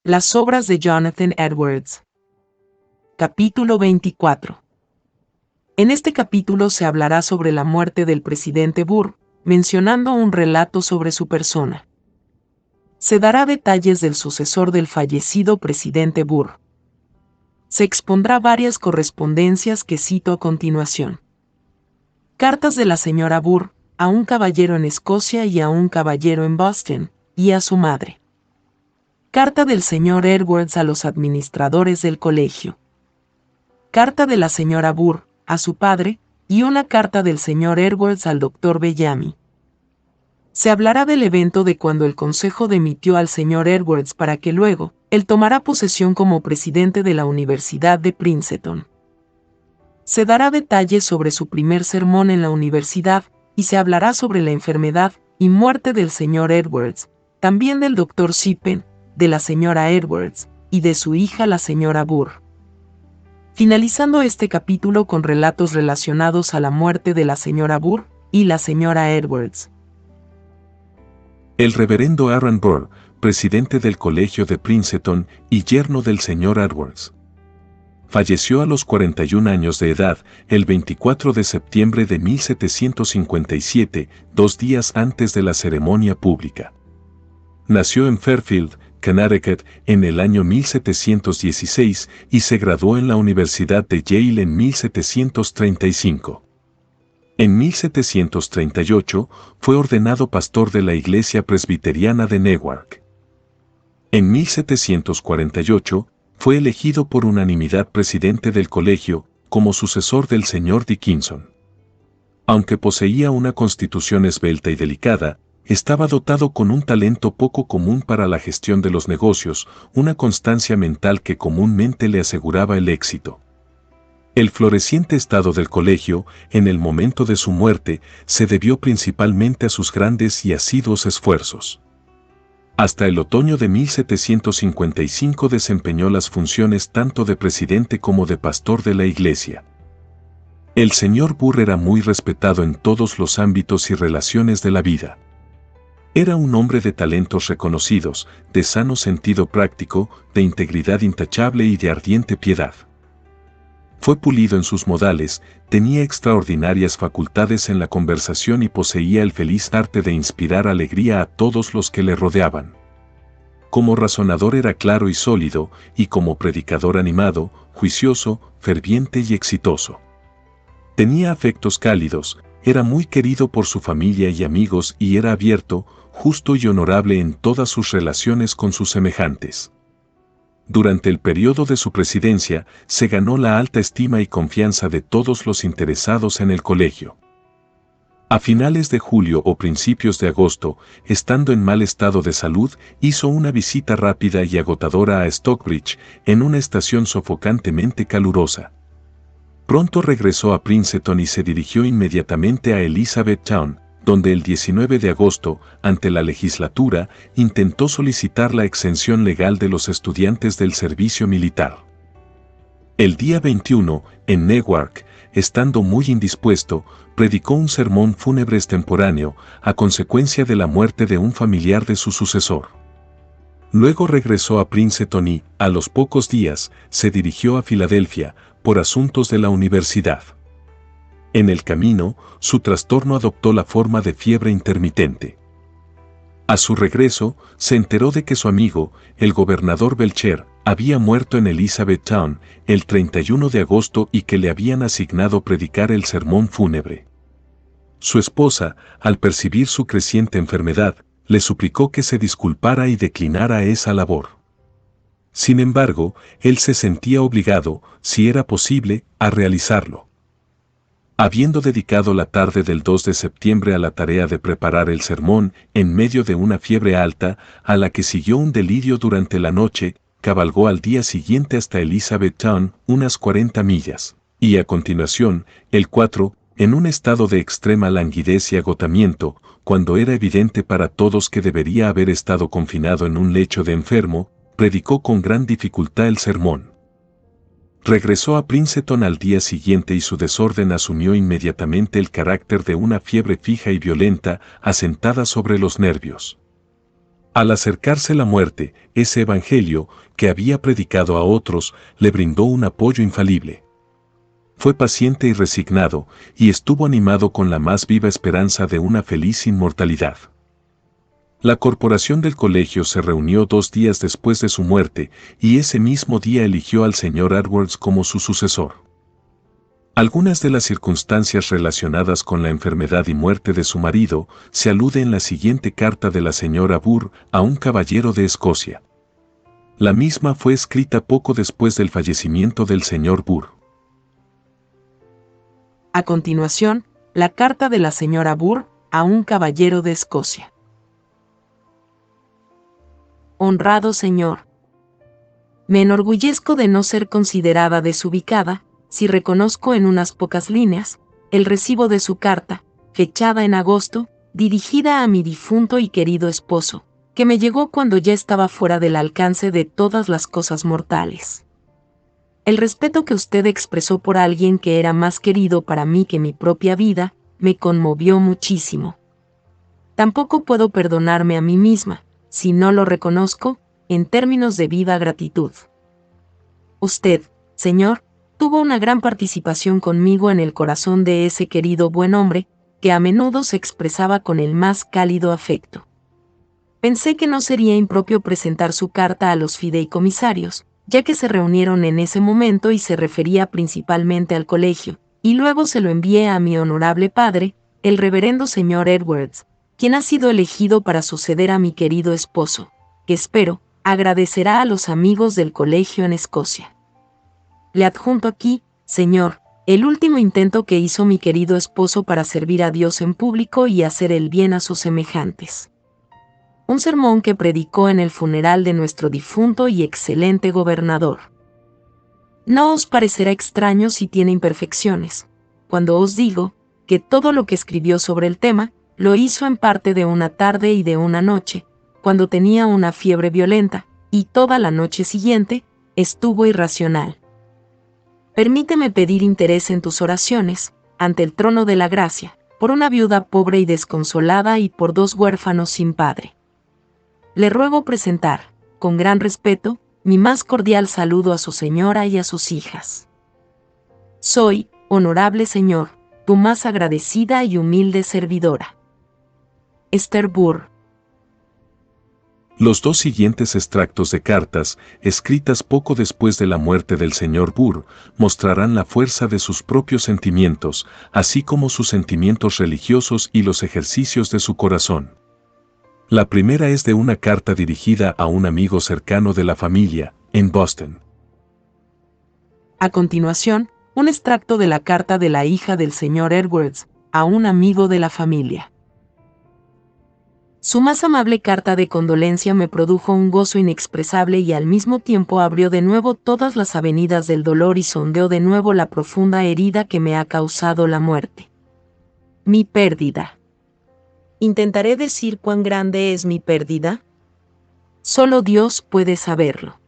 Las obras de Jonathan Edwards. Capítulo 24. En este capítulo se hablará sobre la muerte del presidente Burr, mencionando un relato sobre su persona. Se dará detalles del sucesor del fallecido presidente Burr. Se expondrá varias correspondencias que cito a continuación. Cartas de la señora Burr, a un caballero en Escocia y a un caballero en Boston, y a su madre. Carta del señor Edwards a los administradores del colegio. Carta de la señora Burr, a su padre, y una carta del señor Edwards al doctor Bellamy. Se hablará del evento de cuando el consejo dimitió al señor Edwards para que luego, él tomara posesión como presidente de la Universidad de Princeton. Se dará detalles sobre su primer sermón en la universidad, y se hablará sobre la enfermedad y muerte del señor Edwards, también del doctor Shippen, de la señora Edwards, y de su hija la señora Burr. Finalizando este capítulo con relatos relacionados a la muerte de la señora Burr y la señora Edwards. El reverendo Aaron Burr, presidente del Colegio de Princeton y yerno del señor Edwards, falleció a los 41 años de edad, el 24 de septiembre de 1757, 2 días antes de la ceremonia pública. Nació en Fairfield, Connecticut, en el año 1716 y se graduó en la Universidad de Yale en 1735. En 1738 fue ordenado pastor de la Iglesia Presbiteriana de Newark. En 1748 fue elegido por unanimidad presidente del colegio, como sucesor del señor Dickinson. Aunque poseía una constitución esbelta y delicada, estaba dotado con un talento poco común para la gestión de los negocios, una constancia mental que comúnmente le aseguraba el éxito. El floreciente estado del colegio, en el momento de su muerte, se debió principalmente a sus grandes y asiduos esfuerzos. Hasta el otoño de 1755 desempeñó las funciones tanto de presidente como de pastor de la iglesia. El señor Burr era muy respetado en todos los ámbitos y relaciones de la vida. Era un hombre de talentos reconocidos, de sano sentido práctico, de integridad intachable y de ardiente piedad. Fue pulido en sus modales, tenía extraordinarias facultades en la conversación y poseía el feliz arte de inspirar alegría a todos los que le rodeaban. Como razonador era claro y sólido, y como predicador animado, juicioso, ferviente y exitoso. Tenía afectos cálidos, era muy querido por su familia y amigos y era abierto, justo y honorable en todas sus relaciones con sus semejantes. Durante el periodo de su presidencia, se ganó la alta estima y confianza de todos los interesados en el colegio. A finales de julio o principios de agosto, estando en mal estado de salud, hizo una visita rápida y agotadora a Stockbridge, en una estación sofocantemente calurosa. Pronto regresó a Princeton y se dirigió inmediatamente a Elizabethtown, donde el 19 de agosto, ante la legislatura, intentó solicitar la exención legal de los estudiantes del servicio militar. El día 21, en Newark, estando muy indispuesto, predicó un sermón fúnebre extemporáneo, a consecuencia de la muerte de un familiar de su sucesor. Luego regresó a Princeton y, a los pocos días, se dirigió a Filadelfia, por asuntos de la universidad. En el camino, su trastorno adoptó la forma de fiebre intermitente. A su regreso, se enteró de que su amigo, el gobernador Belcher, había muerto en Elizabethtown el 31 de agosto y que le habían asignado predicar el sermón fúnebre. Su esposa, al percibir su creciente enfermedad, le suplicó que se disculpara y declinara esa labor. Sin embargo, él se sentía obligado, si era posible, a realizarlo. Habiendo dedicado la tarde del 2 de septiembre a la tarea de preparar el sermón, en medio de una fiebre alta, a la que siguió un delirio durante la noche, cabalgó al día siguiente hasta Elizabethtown, unas 40 millas, y a continuación, el 4, en un estado de extrema languidez y agotamiento, cuando era evidente para todos que debería haber estado confinado en un lecho de enfermo, predicó con gran dificultad el sermón. Regresó a Princeton al día siguiente y su desorden asumió inmediatamente el carácter de una fiebre fija y violenta, asentada sobre los nervios. Al acercarse la muerte, ese evangelio, que había predicado a otros, le brindó un apoyo infalible. Fue paciente y resignado, y estuvo animado con la más viva esperanza de una feliz inmortalidad. La corporación del colegio se reunió 2 días después de su muerte, y ese mismo día eligió al señor Edwards como su sucesor. Algunas de las circunstancias relacionadas con la enfermedad y muerte de su marido se alude en la siguiente carta de la señora Burr a un caballero de Escocia. La misma fue escrita poco después del fallecimiento del señor Burr. A continuación, la carta de la señora Burr a un caballero de Escocia. Honrado señor, me enorgullezco de no ser considerada desubicada, si reconozco en unas pocas líneas el recibo de su carta, fechada en agosto, dirigida a mi difunto y querido esposo, que me llegó cuando ya estaba fuera del alcance de todas las cosas mortales. El respeto que usted expresó por alguien que era más querido para mí que mi propia vida, me conmovió muchísimo. Tampoco puedo perdonarme a mí misma, si no lo reconozco, en términos de viva gratitud. Usted, señor, tuvo una gran participación conmigo en el corazón de ese querido buen hombre, que a menudo se expresaba con el más cálido afecto. Pensé que no sería impropio presentar su carta a los fideicomisarios, ya que se reunieron en ese momento y se refería principalmente al colegio, y luego se lo envié a mi honorable padre, el reverendo señor Edwards, quien ha sido elegido para suceder a mi querido esposo, que espero, agradecerá a los amigos del colegio en Escocia. Le adjunto aquí, señor, el último intento que hizo mi querido esposo para servir a Dios en público y hacer el bien a sus semejantes. Un sermón que predicó en el funeral de nuestro difunto y excelente gobernador. No os parecerá extraño si tiene imperfecciones, cuando os digo que todo lo que escribió sobre el tema, lo hizo en parte de una tarde y de una noche, cuando tenía una fiebre violenta, y toda la noche siguiente, estuvo irracional. Permíteme pedir interés en tus oraciones, ante el trono de la gracia, por una viuda pobre y desconsolada y por 2 huérfanos sin padre. Le ruego presentar, con gran respeto, mi más cordial saludo a su señora y a sus hijas. Soy, honorable señor, tu más agradecida y humilde servidora. Esther Burr. Los 2 siguientes extractos de cartas, escritas poco después de la muerte del señor Burr, mostrarán la fuerza de sus propios sentimientos, así como sus sentimientos religiosos y los ejercicios de su corazón. La primera es de una carta dirigida a un amigo cercano de la familia, en Boston. A continuación, un extracto de la carta de la hija del señor Edwards, a un amigo de la familia. Su más amable carta de condolencia me produjo un gozo inexpresable y al mismo tiempo abrió de nuevo todas las avenidas del dolor y sondeó de nuevo la profunda herida que me ha causado la muerte. Mi pérdida. ¿Intentaré decir cuán grande es mi pérdida? Solo Dios puede saberlo.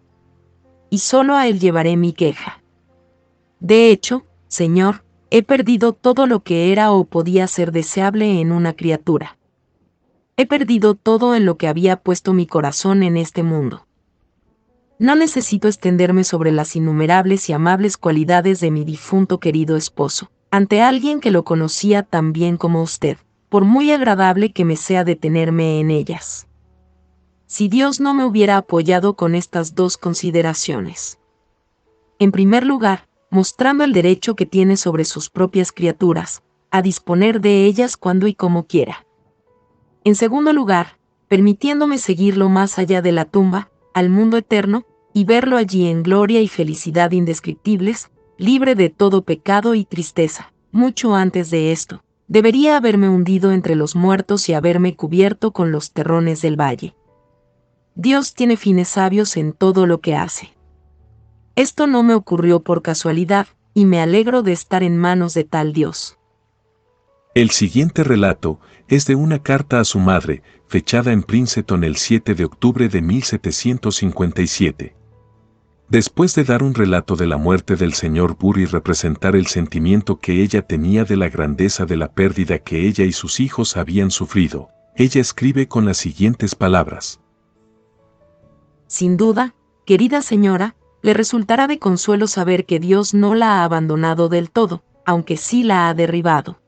Y solo a Él llevaré mi queja. De hecho, Señor, he perdido todo lo que era o podía ser deseable en una criatura. He perdido todo en lo que había puesto mi corazón en este mundo. No necesito extenderme sobre las innumerables y amables cualidades de mi difunto querido esposo, ante alguien que lo conocía tan bien como usted, por muy agradable que me sea detenerme en ellas. Si Dios no me hubiera apoyado con estas 2 consideraciones. En primer lugar, mostrando el derecho que tiene sobre sus propias criaturas, a disponer de ellas cuando y como quiera. En segundo lugar, permitiéndome seguirlo más allá de la tumba, al mundo eterno, y verlo allí en gloria y felicidad indescriptibles, libre de todo pecado y tristeza. Mucho antes de esto, debería haberme hundido entre los muertos y haberme cubierto con los terrones del valle. Dios tiene fines sabios en todo lo que hace. Esto no me ocurrió por casualidad, y me alegro de estar en manos de tal Dios. El siguiente relato es de una carta a su madre, fechada en Princeton el 7 de octubre de 1757. Después de dar un relato de la muerte del señor Burr y representar el sentimiento que ella tenía de la grandeza de la pérdida que ella y sus hijos habían sufrido, ella escribe con las siguientes palabras. Sin duda, querida señora, le resultará de consuelo saber que Dios no la ha abandonado del todo, aunque sí la ha derribado.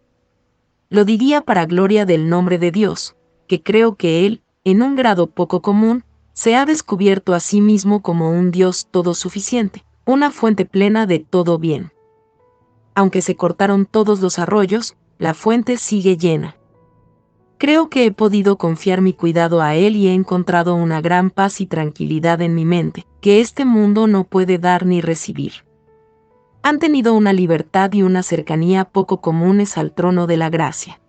Lo diría para gloria del nombre de Dios, que creo que Él, en un grado poco común, se ha descubierto a sí mismo como un Dios todo suficiente, una fuente plena de todo bien. Aunque se cortaron todos los arroyos, la fuente sigue llena. Creo que he podido confiar mi cuidado a Él y he encontrado una gran paz y tranquilidad en mi mente, que este mundo no puede dar ni recibir. Han tenido una libertad y una cercanía poco comunes al trono de la gracia.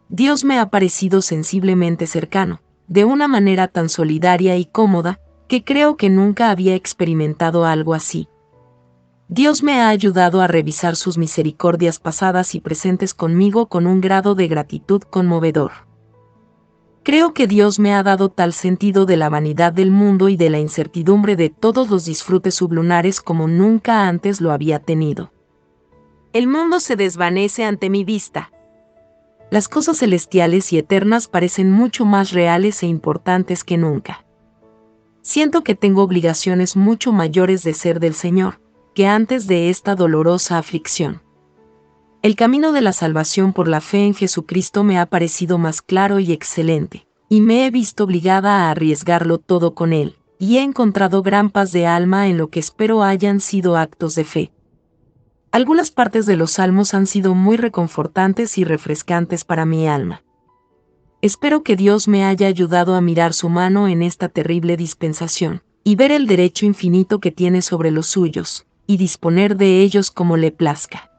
Dios me ha parecido sensiblemente cercano, de una manera tan solidaria y cómoda, que creo que nunca había experimentado algo así. Dios me ha ayudado a revisar sus misericordias pasadas y presentes conmigo con un grado de gratitud conmovedor. Creo que Dios me ha dado tal sentido de la vanidad del mundo y de la incertidumbre de todos los disfrutes sublunares como nunca antes lo había tenido. El mundo se desvanece ante mi vista. Las cosas celestiales y eternas parecen mucho más reales e importantes que nunca. Siento que tengo obligaciones mucho mayores de ser del Señor, que antes de esta dolorosa aflicción. El camino de la salvación por la fe en Jesucristo me ha parecido más claro y excelente, y me he visto obligada a arriesgarlo todo con Él, y he encontrado gran paz de alma en lo que espero hayan sido actos de fe. Algunas partes de los salmos han sido muy reconfortantes y refrescantes para mi alma. Espero que Dios me haya ayudado a mirar su mano en esta terrible dispensación, y ver el derecho infinito que tiene sobre los suyos, y disponer de ellos como le plazca.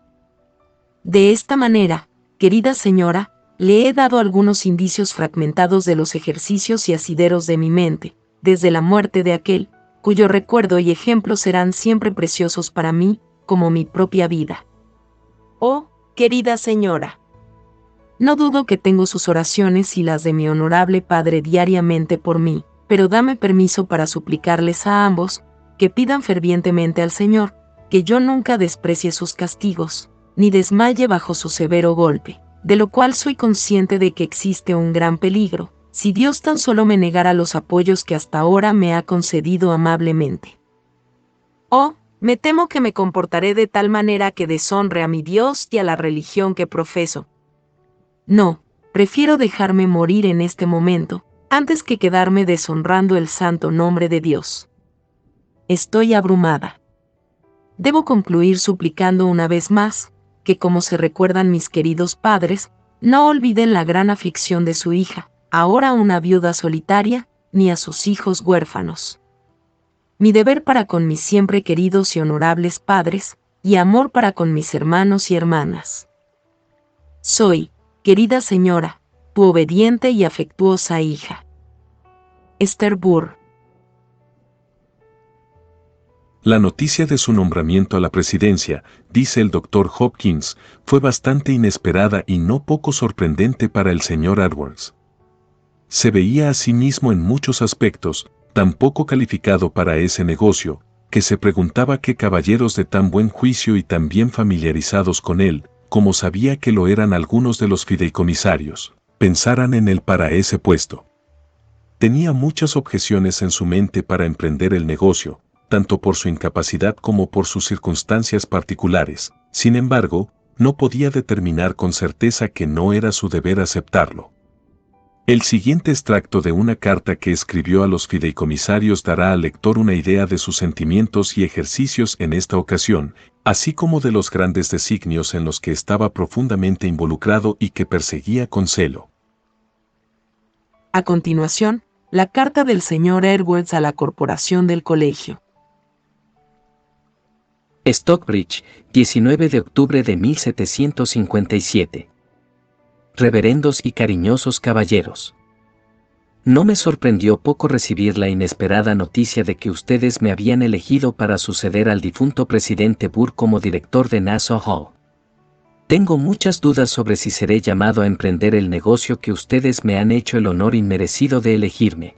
De esta manera, querida señora, le he dado algunos indicios fragmentados de los ejercicios y asideros de mi mente, desde la muerte de aquel, cuyo recuerdo y ejemplo serán siempre preciosos para mí, como mi propia vida. Oh, querida señora, no dudo que tengo sus oraciones y las de mi honorable padre diariamente por mí, pero dame permiso para suplicarles a ambos, que pidan fervientemente al Señor, que yo nunca desprecie sus castigos, ni desmaye bajo su severo golpe, de lo cual soy consciente de que existe un gran peligro, si Dios tan solo me negara los apoyos que hasta ahora me ha concedido amablemente. Oh, me temo que me comportaré de tal manera que deshonre a mi Dios y a la religión que profeso. No, prefiero dejarme morir en este momento, antes que quedarme deshonrando el santo nombre de Dios. Estoy abrumada. Debo concluir suplicando una vez más, que como se recuerdan mis queridos padres, no olviden la gran aflicción de su hija, ahora una viuda solitaria, ni a sus hijos huérfanos. Mi deber para con mis siempre queridos y honorables padres, y amor para con mis hermanos y hermanas. Soy, querida señora, tu obediente y afectuosa hija. Esther Burr. La noticia de su nombramiento a la presidencia, dice el Dr. Hopkins, fue bastante inesperada y no poco sorprendente para el señor Edwards. Se veía a sí mismo en muchos aspectos, tan poco calificado para ese negocio, que se preguntaba qué caballeros de tan buen juicio y tan bien familiarizados con él, como sabía que lo eran algunos de los fideicomisarios, pensaran en él para ese puesto. Tenía muchas objeciones en su mente para emprender el negocio, tanto por su incapacidad como por sus circunstancias particulares. Sin embargo, no podía determinar con certeza que no era su deber aceptarlo. El siguiente extracto de una carta que escribió a los fideicomisarios dará al lector una idea de sus sentimientos y ejercicios en esta ocasión, así como de los grandes designios en los que estaba profundamente involucrado y que perseguía con celo. A continuación, la carta del señor Edwards a la corporación del colegio. Stockbridge, 19 de octubre de 1757. Reverendos y cariñosos caballeros. No me sorprendió poco recibir la inesperada noticia de que ustedes me habían elegido para suceder al difunto presidente Burr como director de Nassau Hall. Tengo muchas dudas sobre si seré llamado a emprender el negocio que ustedes me han hecho el honor inmerecido de elegirme.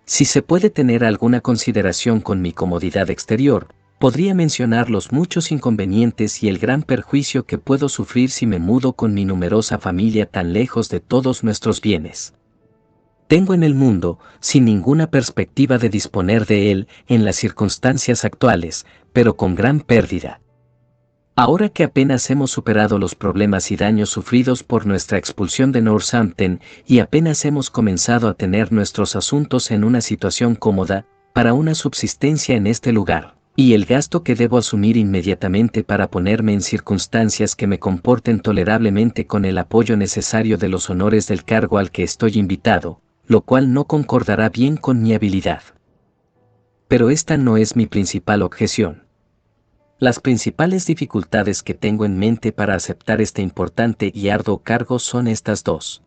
Si se puede tener alguna consideración con mi comodidad exterior, podría mencionar los muchos inconvenientes y el gran perjuicio que puedo sufrir si me mudo con mi numerosa familia tan lejos de todos nuestros bienes. tengo en el mundo, sin ninguna perspectiva de disponer de él en las circunstancias actuales, pero con gran pérdida. Ahora que apenas hemos superado los problemas y daños sufridos por nuestra expulsión de Northampton y apenas hemos comenzado a tener nuestros asuntos en una situación cómoda, para una subsistencia en este lugar, y el gasto que debo asumir inmediatamente para ponerme en circunstancias que me comporten tolerablemente con el apoyo necesario de los honores del cargo al que estoy invitado, lo cual no concordará bien con mi habilidad. Pero esta no es mi principal objeción. Las principales dificultades que tengo en mente para aceptar este importante y arduo cargo son estas dos.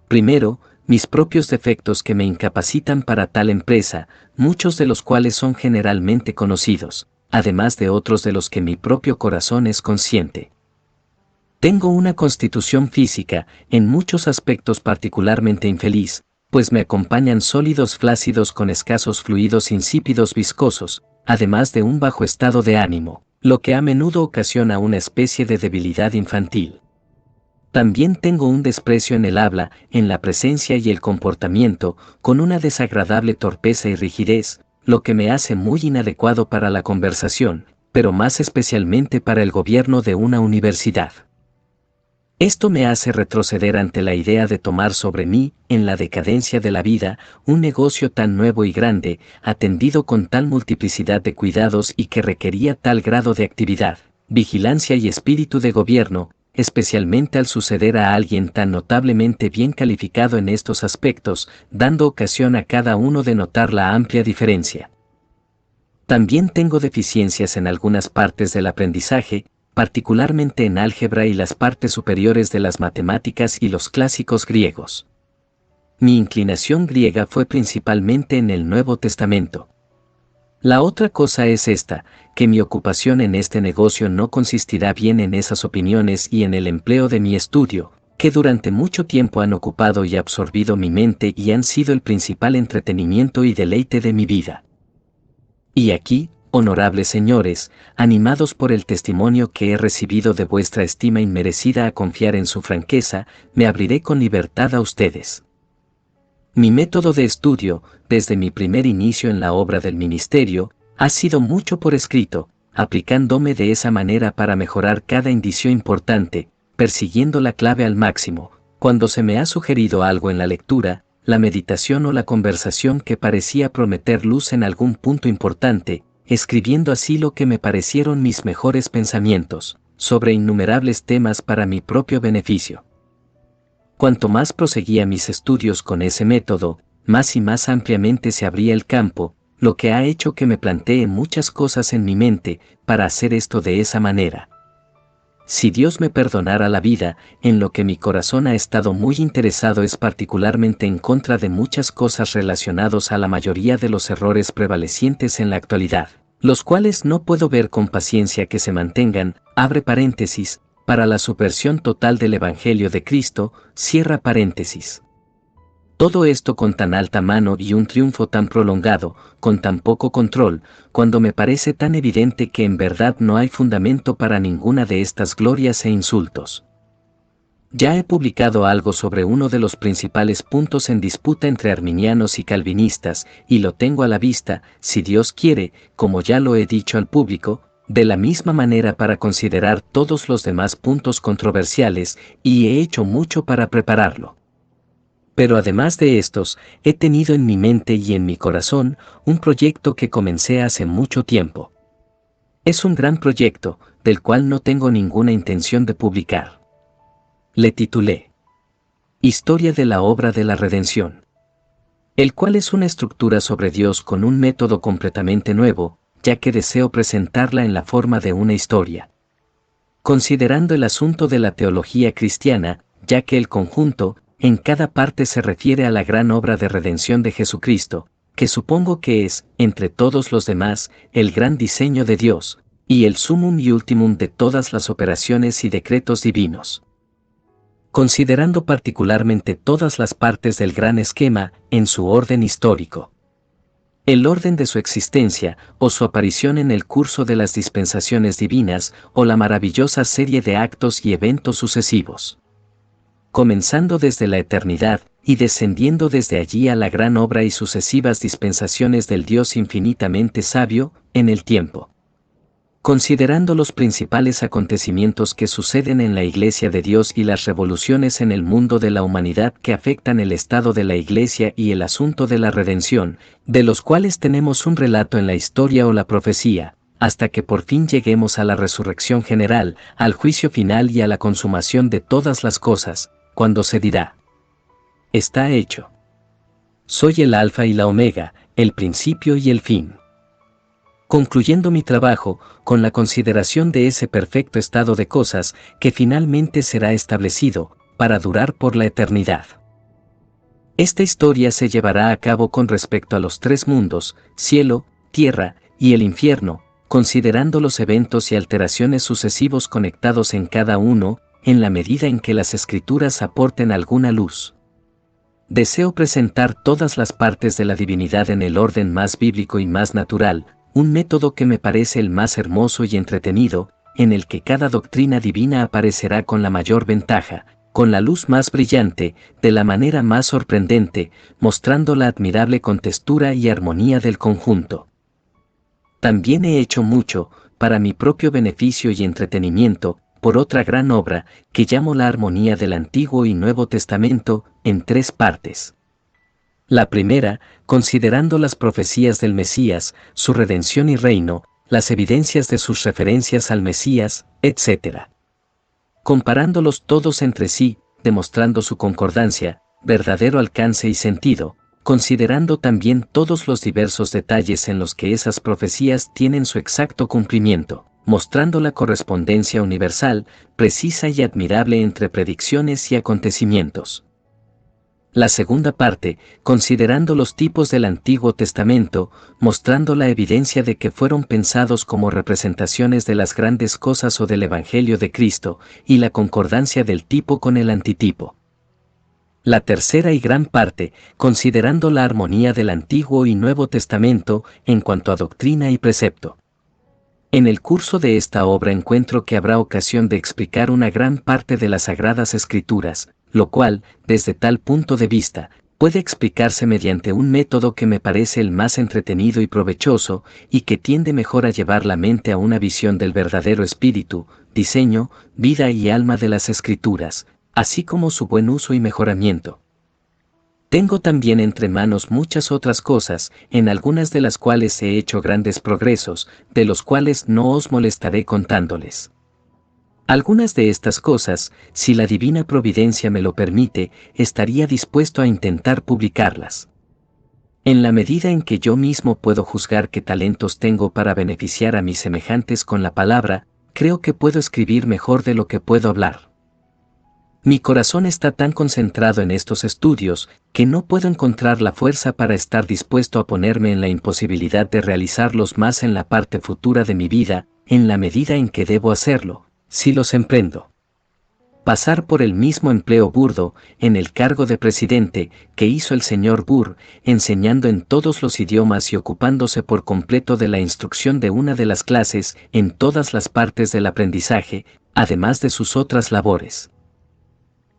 Primero, mis propios defectos que me incapacitan para tal empresa, muchos de los cuales son generalmente conocidos, además de otros de los que mi propio corazón es consciente. Tengo una constitución física, en muchos aspectos particularmente infeliz, pues me acompañan sólidos flácidos con escasos fluidos insípidos viscosos, además de un bajo estado de ánimo, lo que a menudo ocasiona una especie de debilidad infantil. También tengo un desprecio en el habla, en la presencia y el comportamiento, con una desagradable torpeza y rigidez, lo que me hace muy inadecuado para la conversación, pero más especialmente para el gobierno de una universidad. Esto me hace retroceder ante la idea de tomar sobre mí, en la decadencia de la vida, un negocio tan nuevo y grande, atendido con tal multiplicidad de cuidados y que requería tal grado de actividad, vigilancia y espíritu de gobierno, especialmente al suceder a alguien tan notablemente bien calificado en estos aspectos, dando ocasión a cada uno de notar la amplia diferencia. También tengo deficiencias en algunas partes del aprendizaje, particularmente en álgebra y las partes superiores de las matemáticas y los clásicos griegos. Mi inclinación griega fue principalmente en el Nuevo Testamento. La otra cosa es esta, que mi ocupación en este negocio no consistirá bien en esas opiniones y en el empleo de mi estudio, que durante mucho tiempo han ocupado y absorbido mi mente y han sido el principal entretenimiento y deleite de mi vida. Y aquí, honorables señores, animados por el testimonio que he recibido de vuestra estima inmerecida a confiar en su franqueza, me abriré con libertad a ustedes. Mi método de estudio, desde mi primer inicio en la obra del ministerio, ha sido mucho por escrito, aplicándome de esa manera para mejorar cada indicio importante, persiguiendo la clave al máximo, cuando se me ha sugerido algo en la lectura, la meditación o la conversación que parecía prometer luz en algún punto importante, escribiendo así lo que me parecieron mis mejores pensamientos, sobre innumerables temas para mi propio beneficio. Cuanto más proseguía mis estudios con ese método, más y más ampliamente se abría el campo, lo que ha hecho que me plantee muchas cosas en mi mente para hacer esto de esa manera. Si Dios me perdonara la vida, en lo que mi corazón ha estado muy interesado es particularmente en contra de muchas cosas relacionadas a la mayoría de los errores prevalecientes en la actualidad, los cuales no puedo ver con paciencia que se mantengan, abre paréntesis, para la subversión total del Evangelio de Cristo, cierra paréntesis. Todo esto con tan alta mano y un triunfo tan prolongado, con tan poco control, cuando me parece tan evidente que en verdad no hay fundamento para ninguna de estas glorias e insultos. Ya he publicado algo sobre uno de los principales puntos en disputa entre arminianos y calvinistas, y lo tengo a la vista, si Dios quiere, como ya lo he dicho al público, de la misma manera para considerar todos los demás puntos controversiales, y he hecho mucho para prepararlo. Pero además de estos, he tenido en mi mente y en mi corazón un proyecto que comencé hace mucho tiempo. Es un gran proyecto, del cual no tengo ninguna intención de publicar. Le titulé Historia de la obra de la redención, el cual es una estructura sobre Dios con un método completamente nuevo, ya que deseo presentarla en la forma de una historia. Considerando el asunto de la teología cristiana, ya que el conjunto, en cada parte se refiere a la gran obra de redención de Jesucristo, que supongo que es, entre todos los demás, el gran diseño de Dios, y el sumum y ultimum de todas las operaciones y decretos divinos. Considerando particularmente todas las partes del gran esquema, en su orden histórico. El orden de su existencia, o su aparición en el curso de las dispensaciones divinas, o la maravillosa serie de actos y eventos sucesivos. Comenzando desde la eternidad, y descendiendo desde allí a la gran obra y sucesivas dispensaciones del Dios infinitamente sabio, en el tiempo. Considerando los principales acontecimientos que suceden en la Iglesia de Dios y las revoluciones en el mundo de la humanidad que afectan el estado de la Iglesia y el asunto de la redención, de los cuales tenemos un relato en la historia o la profecía, hasta que por fin lleguemos a la resurrección general, al juicio final y a la consumación de todas las cosas, cuando se dirá: está hecho. Soy el Alfa y la Omega, el principio y el fin. Concluyendo mi trabajo, con la consideración de ese perfecto estado de cosas que finalmente será establecido, para durar por la eternidad. Esta historia se llevará a cabo con respecto a los tres mundos, cielo, tierra y el infierno, considerando los eventos y alteraciones sucesivos conectados en cada uno, en la medida en que las escrituras aporten alguna luz. Deseo presentar todas las partes de la divinidad en el orden más bíblico y más natural, un método que me parece el más hermoso y entretenido, en el que cada doctrina divina aparecerá con la mayor ventaja, con la luz más brillante, de la manera más sorprendente, mostrando la admirable contextura y armonía del conjunto. También he hecho mucho, para mi propio beneficio y entretenimiento, por otra gran obra, que llamo la armonía del Antiguo y Nuevo Testamento, en tres partes. La primera, considerando las profecías del Mesías, su redención y reino, las evidencias de sus referencias al Mesías, etc. Comparándolos todos entre sí, demostrando su concordancia, verdadero alcance y sentido, considerando también todos los diversos detalles en los que esas profecías tienen su exacto cumplimiento, mostrando la correspondencia universal, precisa y admirable entre predicciones y acontecimientos. La segunda parte, considerando los tipos del Antiguo Testamento, mostrando la evidencia de que fueron pensados como representaciones de las grandes cosas o del Evangelio de Cristo, y la concordancia del tipo con el antitipo. La tercera y gran parte, considerando la armonía del Antiguo y Nuevo Testamento en cuanto a doctrina y precepto. En el curso de esta obra encuentro que habrá ocasión de explicar una gran parte de las Sagradas Escrituras, lo cual, desde tal punto de vista, puede explicarse mediante un método que me parece el más entretenido y provechoso, y que tiende mejor a llevar la mente a una visión del verdadero espíritu, diseño, vida y alma de las Escrituras, así como su buen uso y mejoramiento. Tengo también entre manos muchas otras cosas, en algunas de las cuales he hecho grandes progresos, de los cuales no os molestaré contándoles. Algunas de estas cosas, si la divina providencia me lo permite, estaría dispuesto a intentar publicarlas. En la medida en que yo mismo puedo juzgar qué talentos tengo para beneficiar a mis semejantes con la palabra, creo que puedo escribir mejor de lo que puedo hablar. Mi corazón está tan concentrado en estos estudios, que no puedo encontrar la fuerza para estar dispuesto a ponerme en la imposibilidad de realizarlos más en la parte futura de mi vida, en la medida en que debo hacerlo, si los emprendo. Pasar por el mismo empleo burdo, en el cargo de presidente, que hizo el señor Burr, enseñando en todos los idiomas y ocupándose por completo de la instrucción de una de las clases en todas las partes del aprendizaje, además de sus otras labores.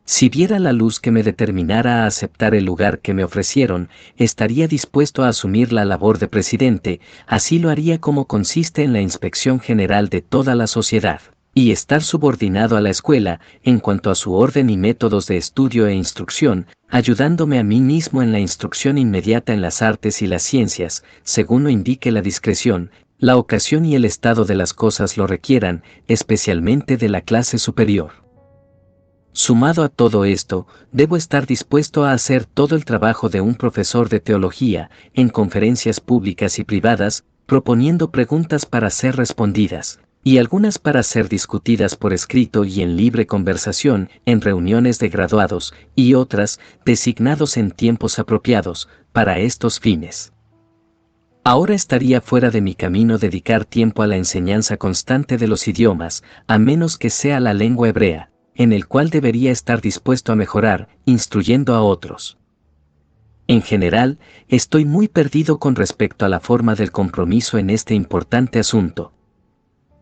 Si viera la luz que me determinara a aceptar el lugar que me ofrecieron, estaría dispuesto a asumir la labor de presidente, así lo haría como consiste en la inspección general de toda la sociedad, y estar subordinado a la escuela, en cuanto a su orden y métodos de estudio e instrucción, ayudándome a mí mismo en la instrucción inmediata en las artes y las ciencias, según lo indique la discreción, la ocasión y el estado de las cosas lo requieran, especialmente de la clase superior. Sumado a todo esto, debo estar dispuesto a hacer todo el trabajo de un profesor de teología, en conferencias públicas y privadas, proponiendo preguntas para ser respondidas, y algunas para ser discutidas por escrito y en libre conversación, en reuniones de graduados, y otras, designados en tiempos apropiados, para estos fines. Ahora estaría fuera de mi camino dedicar tiempo a la enseñanza constante de los idiomas, a menos que sea la lengua hebrea, en el cual debería estar dispuesto a mejorar, instruyendo a otros. En general, estoy muy perdido con respecto a la forma del compromiso en este importante asunto.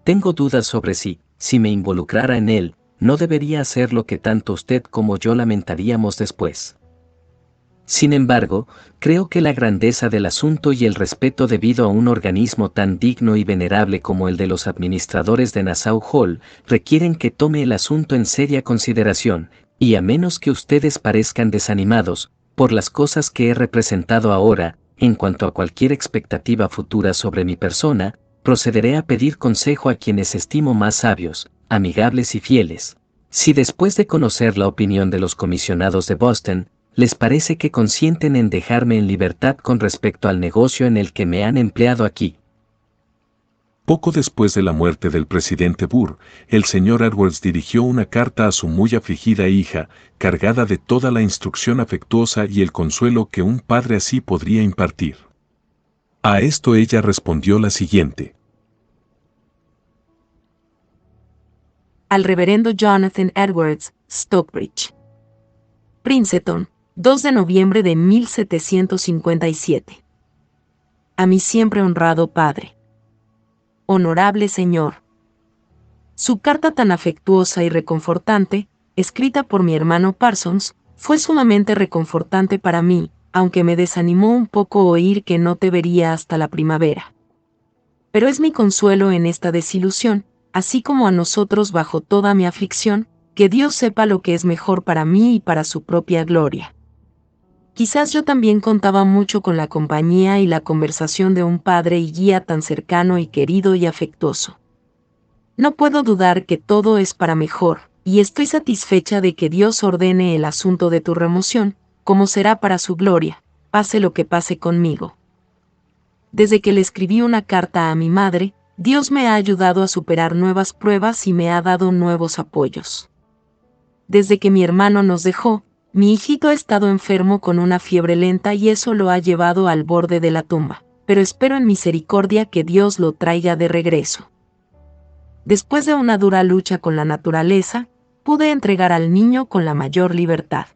Tengo dudas sobre si me involucrara en él, no debería hacer lo que tanto usted como yo lamentaríamos después. Sin embargo, creo que la grandeza del asunto y el respeto debido a un organismo tan digno y venerable como el de los administradores de Nassau Hall requieren que tome el asunto en seria consideración, y a menos que ustedes parezcan desanimados por las cosas que he representado ahora, en cuanto a cualquier expectativa futura sobre mi persona, procederé a pedir consejo a quienes estimo más sabios, amigables y fieles. Si después de conocer la opinión de los comisionados de Boston, les parece que consienten en dejarme en libertad con respecto al negocio en el que me han empleado aquí. Poco después de la muerte del presidente Burr, el señor Edwards dirigió una carta a su muy afligida hija, cargada de toda la instrucción afectuosa y el consuelo que un padre así podría impartir. A esto ella respondió la siguiente. Al reverendo Jonathan Edwards, Stockbridge. Princeton, 2 de noviembre de 1757. A mi siempre honrado padre. Honorable señor. Su carta tan afectuosa y reconfortante, escrita por mi hermano Parsons, fue sumamente reconfortante para mí, aunque me desanimó un poco oír que no te vería hasta la primavera. Pero es mi consuelo en esta desilusión, así como a nosotros bajo toda mi aflicción, que Dios sepa lo que es mejor para mí y para su propia gloria. Quizás yo también contaba mucho con la compañía y la conversación de un padre y guía tan cercano y querido y afectuoso. No puedo dudar que todo es para mejor, y estoy satisfecha de que Dios ordene el asunto de tu remoción, como será para su gloria, pase lo que pase conmigo. Desde que le escribí una carta a mi madre, Dios me ha ayudado a superar nuevas pruebas y me ha dado nuevos apoyos. Desde que mi hermano nos dejó, mi hijito ha estado enfermo con una fiebre lenta y eso lo ha llevado al borde de la tumba, pero espero en misericordia que Dios lo traiga de regreso. Después de una dura lucha con la naturaleza, pude entregar al niño con la mayor libertad.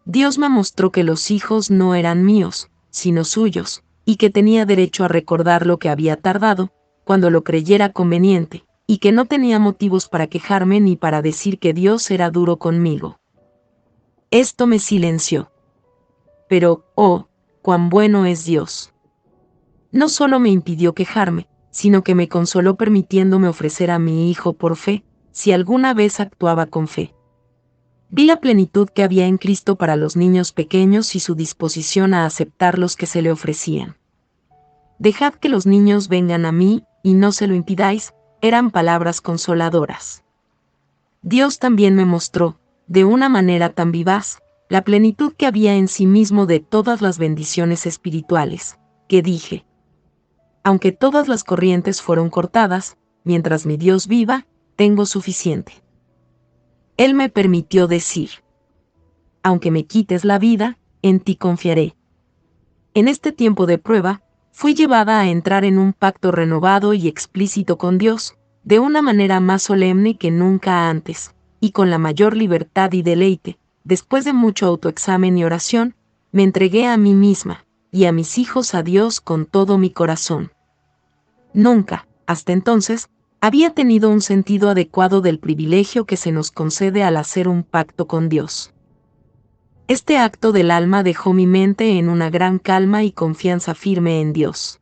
Dios me mostró que los hijos no eran míos, sino suyos, y que tenía derecho a recordar lo que había tardado, cuando lo creyera conveniente, y que no tenía motivos para quejarme ni para decir que Dios era duro conmigo. Esto me silenció. Pero, oh, cuán bueno es Dios. No solo me impidió quejarme, sino que me consoló permitiéndome ofrecer a mi hijo por fe, si alguna vez actuaba con fe. Vi la plenitud que había en Cristo para los niños pequeños y su disposición a aceptar los que se le ofrecían. Dejad que los niños vengan a mí, y no se lo impidáis, eran palabras consoladoras. Dios también me mostró, de una manera tan vivaz, la plenitud que había en sí mismo de todas las bendiciones espirituales, que dije: aunque todas las corrientes fueron cortadas, mientras mi Dios viva, tengo suficiente. Él me permitió decir: aunque me quites la vida, en ti confiaré. En este tiempo de prueba, fui llevada a entrar en un pacto renovado y explícito con Dios, de una manera más solemne que nunca antes, y con la mayor libertad y deleite. Después de mucho autoexamen y oración, me entregué a mí misma, y a mis hijos a Dios con todo mi corazón. Nunca, hasta entonces, había tenido un sentido adecuado del privilegio que se nos concede al hacer un pacto con Dios. Este acto del alma dejó mi mente en una gran calma y confianza firme en Dios.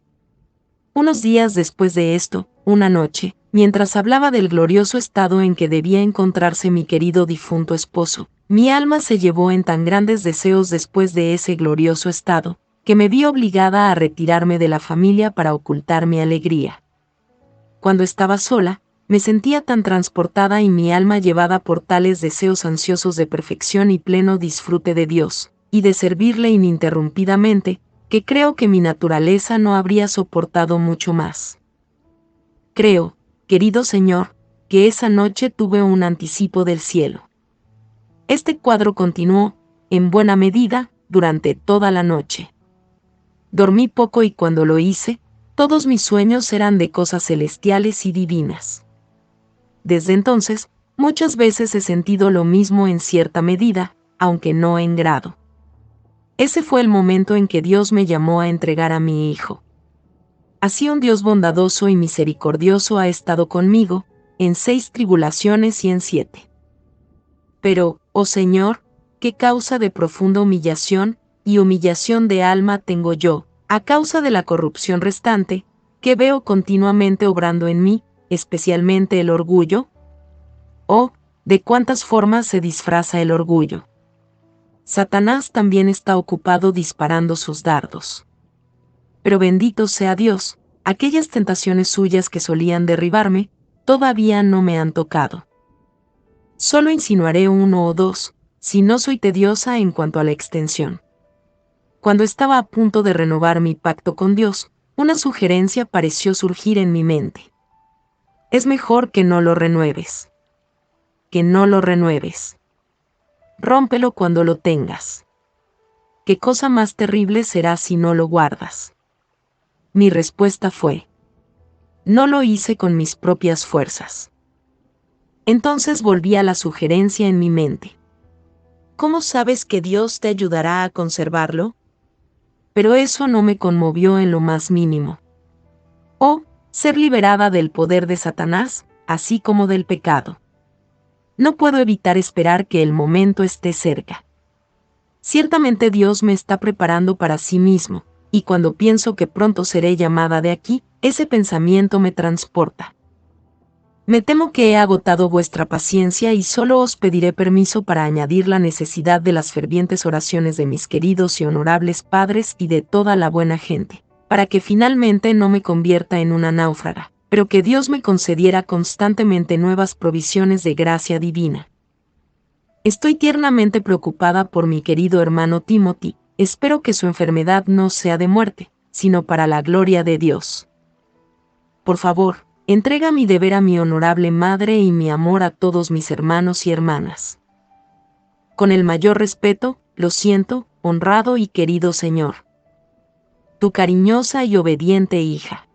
Unos días después de esto, una noche, mientras hablaba del glorioso estado en que debía encontrarse mi querido difunto esposo, mi alma se llevó en tan grandes deseos después de ese glorioso estado, que me vi obligada a retirarme de la familia para ocultar mi alegría. Cuando estaba sola, me sentía tan transportada y mi alma llevada por tales deseos ansiosos de perfección y pleno disfrute de Dios, y de servirle ininterrumpidamente, que creo que mi naturaleza no habría soportado mucho más. Creo, querido Señor, que esa noche tuve un anticipo del cielo. Este cuadro continuó, en buena medida, durante toda la noche. Dormí poco y cuando lo hice, todos mis sueños eran de cosas celestiales y divinas. Desde entonces, muchas veces he sentido lo mismo en cierta medida, aunque no en grado. Ese fue el momento en que Dios me llamó a entregar a mi hijo. Así un Dios bondadoso y misericordioso ha estado conmigo, en 6 tribulaciones y en 7. Pero, oh Señor, qué causa de profunda humillación, y humillación de alma tengo yo, a causa de la corrupción restante, que veo continuamente obrando en mí, especialmente el orgullo. Oh, de cuántas formas se disfraza el orgullo. Satanás también está ocupado disparando sus dardos. Pero bendito sea Dios, aquellas tentaciones suyas que solían derribarme, todavía no me han tocado. Solo insinuaré uno o dos, si no soy tediosa en cuanto a la extensión. Cuando estaba a punto de renovar mi pacto con Dios, una sugerencia pareció surgir en mi mente. Es mejor que no lo renueves. Que no lo renueves. Rómpelo cuando lo tengas. ¿Qué cosa más terrible será si no lo guardas? Mi respuesta fue: no lo hice con mis propias fuerzas. Entonces volví a la sugerencia en mi mente. ¿Cómo sabes que Dios te ayudará a conservarlo? Pero eso no me conmovió en lo más mínimo. Oh, ser liberada del poder de Satanás, así como del pecado. No puedo evitar esperar que el momento esté cerca. Ciertamente Dios me está preparando para sí mismo, y cuando pienso que pronto seré llamada de aquí, ese pensamiento me transporta. Me temo que he agotado vuestra paciencia y solo os pediré permiso para añadir la necesidad de las fervientes oraciones de mis queridos y honorables padres y de toda la buena gente, para que finalmente no me convierta en una náufraga, pero que Dios me concediera constantemente nuevas provisiones de gracia divina. Estoy tiernamente preocupada por mi querido hermano Timothy, espero que su enfermedad no sea de muerte, sino para la gloria de Dios. Por favor, entrega mi deber a mi honorable madre y mi amor a todos mis hermanos y hermanas. Con el mayor respeto, lo siento, honrado y querido señor. Tu cariñosa y obediente hija.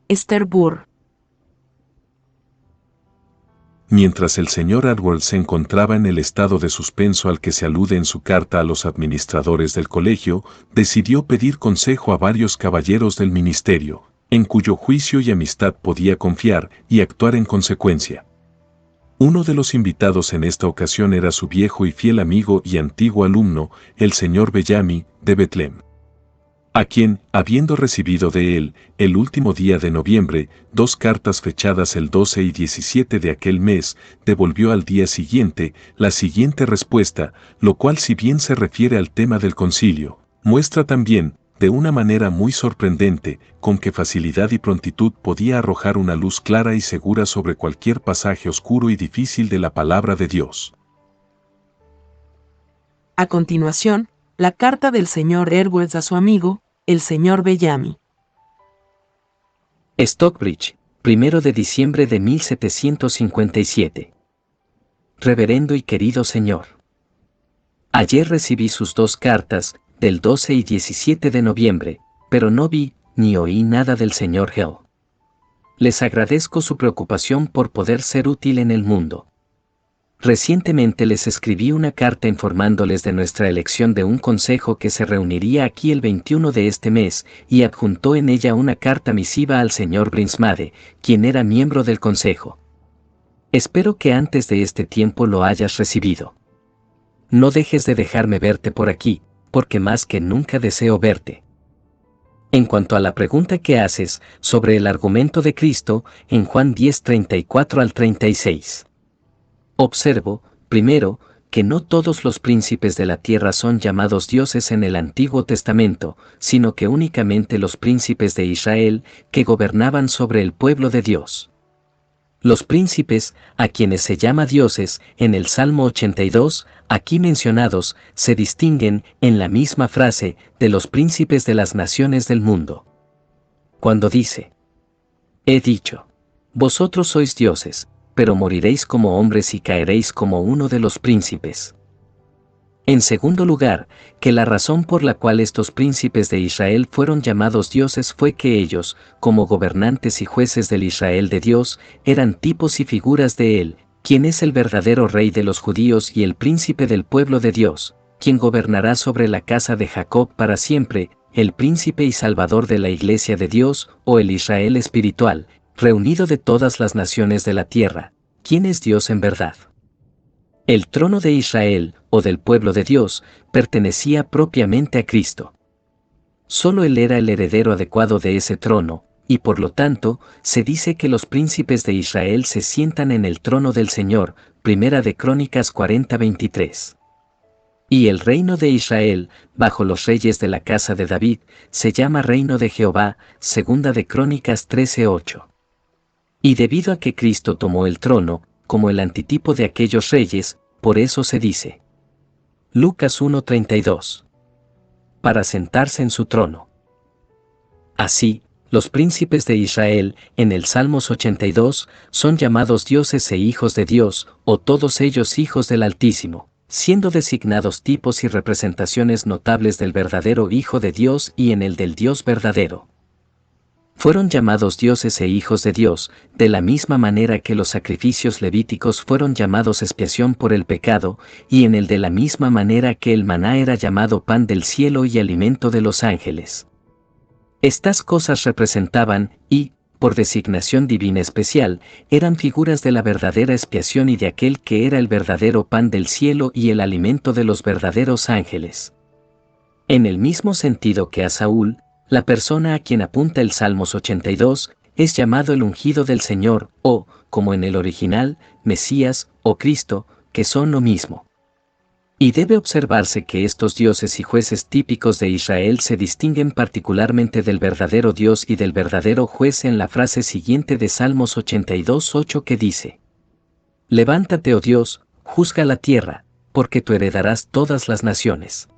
Esther Burr. Mientras el señor Edwards se encontraba en el estado de suspenso al que se alude en su carta a los administradores del colegio, decidió pedir consejo a varios caballeros del ministerio, en cuyo juicio y amistad podía confiar y actuar en consecuencia. Uno de los invitados en esta ocasión era su viejo y fiel amigo y antiguo alumno, el señor Bellamy, de Betlem, a quien, habiendo recibido de él, el último día de noviembre, 2 cartas fechadas el 12 y 17 de aquel mes, devolvió al día siguiente la siguiente respuesta, lo cual, si bien se refiere al tema del concilio, muestra también, de una manera muy sorprendente, con qué facilidad y prontitud podía arrojar una luz clara y segura sobre cualquier pasaje oscuro y difícil de la palabra de Dios. A continuación, la carta del señor Edwards a su amigo, el señor Bellamy. Stockbridge, 1 de diciembre de 1757. Reverendo y querido señor. Ayer recibí sus 2 cartas, del 12 y 17 de noviembre, pero no vi ni oí nada del señor Hill. Les agradezco su preocupación por poder ser útil en el mundo. Recientemente les escribí una carta informándoles de nuestra elección de un consejo que se reuniría aquí el 21 de este mes, y adjuntó en ella una carta misiva al señor Brinsmade, quien era miembro del consejo. Espero que antes de este tiempo lo hayas recibido. No dejes de dejarme verte por aquí, porque más que nunca deseo verte. En cuanto a la pregunta que haces sobre el argumento de Cristo, en Juan 10:34 al 36. Observo, primero, que no todos los príncipes de la tierra son llamados dioses en el Antiguo Testamento, sino que únicamente los príncipes de Israel, que gobernaban sobre el pueblo de Dios. Los príncipes, a quienes se llama dioses, en el Salmo 82, aquí mencionados, se distinguen, en la misma frase, de los príncipes de las naciones del mundo. Cuando dice: he dicho, vosotros sois dioses, pero moriréis como hombres y caeréis como uno de los príncipes. En segundo lugar, que la razón por la cual estos príncipes de Israel fueron llamados dioses fue que ellos, como gobernantes y jueces del Israel de Dios, eran tipos y figuras de Él, quien es el verdadero rey de los judíos y el príncipe del pueblo de Dios, quien gobernará sobre la casa de Jacob para siempre, el príncipe y salvador de la iglesia de Dios, o el Israel espiritual, reunido de todas las naciones de la tierra, quien es Dios en verdad. El trono de Israel, o del pueblo de Dios, pertenecía propiamente a Cristo. Solo Él era el heredero adecuado de ese trono, y por lo tanto, se dice que los príncipes de Israel se sientan en el trono del Señor, Primera de Crónicas 40:23. Y el reino de Israel, bajo los reyes de la casa de David, se llama reino de Jehová, Segunda de Crónicas 13:8. Y debido a que Cristo tomó el trono, como el antitipo de aquellos reyes, por eso se dice. Lucas 1:32. Para sentarse en su trono. Así, los príncipes de Israel, en el Salmos 82, son llamados dioses e hijos de Dios, o todos ellos hijos del Altísimo, siendo designados tipos y representaciones notables del verdadero Hijo de Dios y en el del Dios verdadero. Fueron llamados dioses e hijos de Dios, de la misma manera que los sacrificios levíticos fueron llamados expiación por el pecado, y en el de la misma manera que el maná era llamado pan del cielo y alimento de los ángeles. Estas cosas representaban, y, por designación divina especial, eran figuras de la verdadera expiación y de aquel que era el verdadero pan del cielo y el alimento de los verdaderos ángeles. En el mismo sentido que a Saúl, la persona a quien apunta el Salmos 82, es llamado el ungido del Señor, o, como en el original, Mesías, o Cristo, que son lo mismo. Y debe observarse que estos dioses y jueces típicos de Israel se distinguen particularmente del verdadero Dios y del verdadero juez en la frase siguiente de Salmos 82:8 que dice: Levántate, oh Dios, juzga la tierra, porque tú heredarás todas las naciones.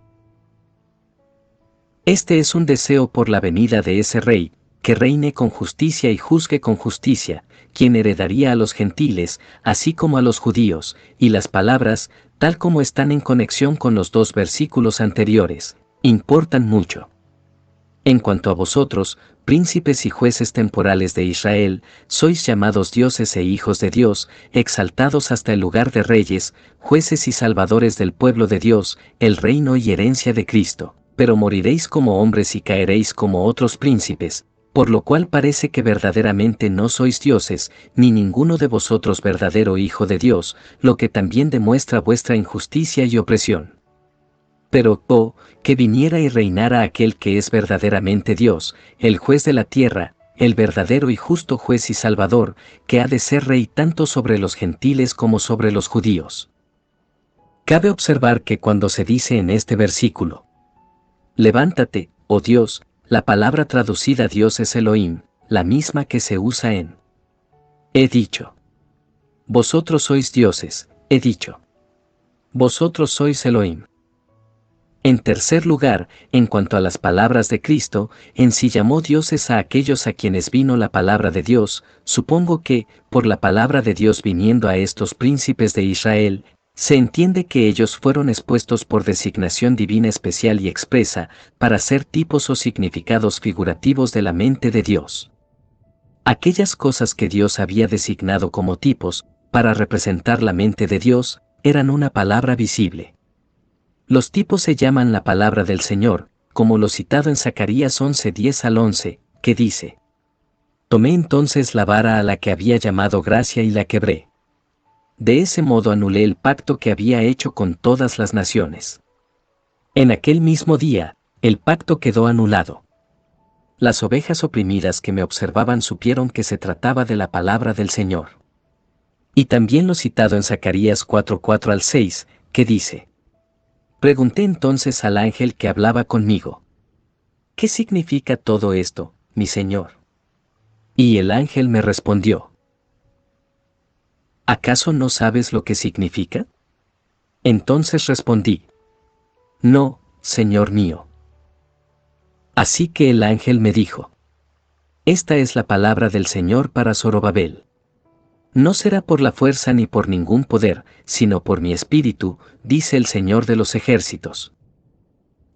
Este es un deseo por la venida de ese rey, que reine con justicia y juzgue con justicia, quien heredaría a los gentiles, así como a los judíos, y las palabras, tal como están en conexión con los dos versículos anteriores, importan mucho. En cuanto a vosotros, príncipes y jueces temporales de Israel, sois llamados dioses e hijos de Dios, exaltados hasta el lugar de reyes, jueces y salvadores del pueblo de Dios, el reino y herencia de Cristo. Pero moriréis como hombres y caeréis como otros príncipes, por lo cual parece que verdaderamente no sois dioses, ni ninguno de vosotros verdadero hijo de Dios, lo que también demuestra vuestra injusticia y opresión. Pero, oh, que viniera y reinara aquel que es verdaderamente Dios, el juez de la tierra, el verdadero y justo juez y salvador, que ha de ser rey tanto sobre los gentiles como sobre los judíos. Cabe observar que cuando se dice en este versículo, levántate, oh Dios, la palabra traducida Dios es Elohim, la misma que se usa en he dicho. Vosotros sois dioses, he dicho. Vosotros sois Elohim. En tercer lugar, en cuanto a las palabras de Cristo, en sí llamó dioses a aquellos a quienes vino la palabra de Dios, supongo que, por la palabra de Dios viniendo a estos príncipes de Israel, se entiende que ellos fueron expuestos por designación divina especial y expresa, para ser tipos o significados figurativos de la mente de Dios. Aquellas cosas que Dios había designado como tipos, para representar la mente de Dios, eran una palabra visible. Los tipos se llaman la palabra del Señor, como lo citado en Zacarías 11:10-11, que dice: Tomé entonces la vara a la que había llamado gracia y la quebré. De ese modo anulé el pacto que había hecho con todas las naciones. En aquel mismo día, el pacto quedó anulado. Las ovejas oprimidas que me observaban supieron que se trataba de la palabra del Señor. Y también lo citado en Zacarías 4:4-6, que dice: Pregunté entonces al ángel que hablaba conmigo: ¿Qué significa todo esto, mi Señor? Y el ángel me respondió: ¿Acaso no sabes lo que significa? Entonces respondí: No, Señor mío. Así que el ángel me dijo: Esta es la palabra del Señor para Zorobabel. No será por la fuerza ni por ningún poder, sino por mi espíritu, dice el Señor de los ejércitos.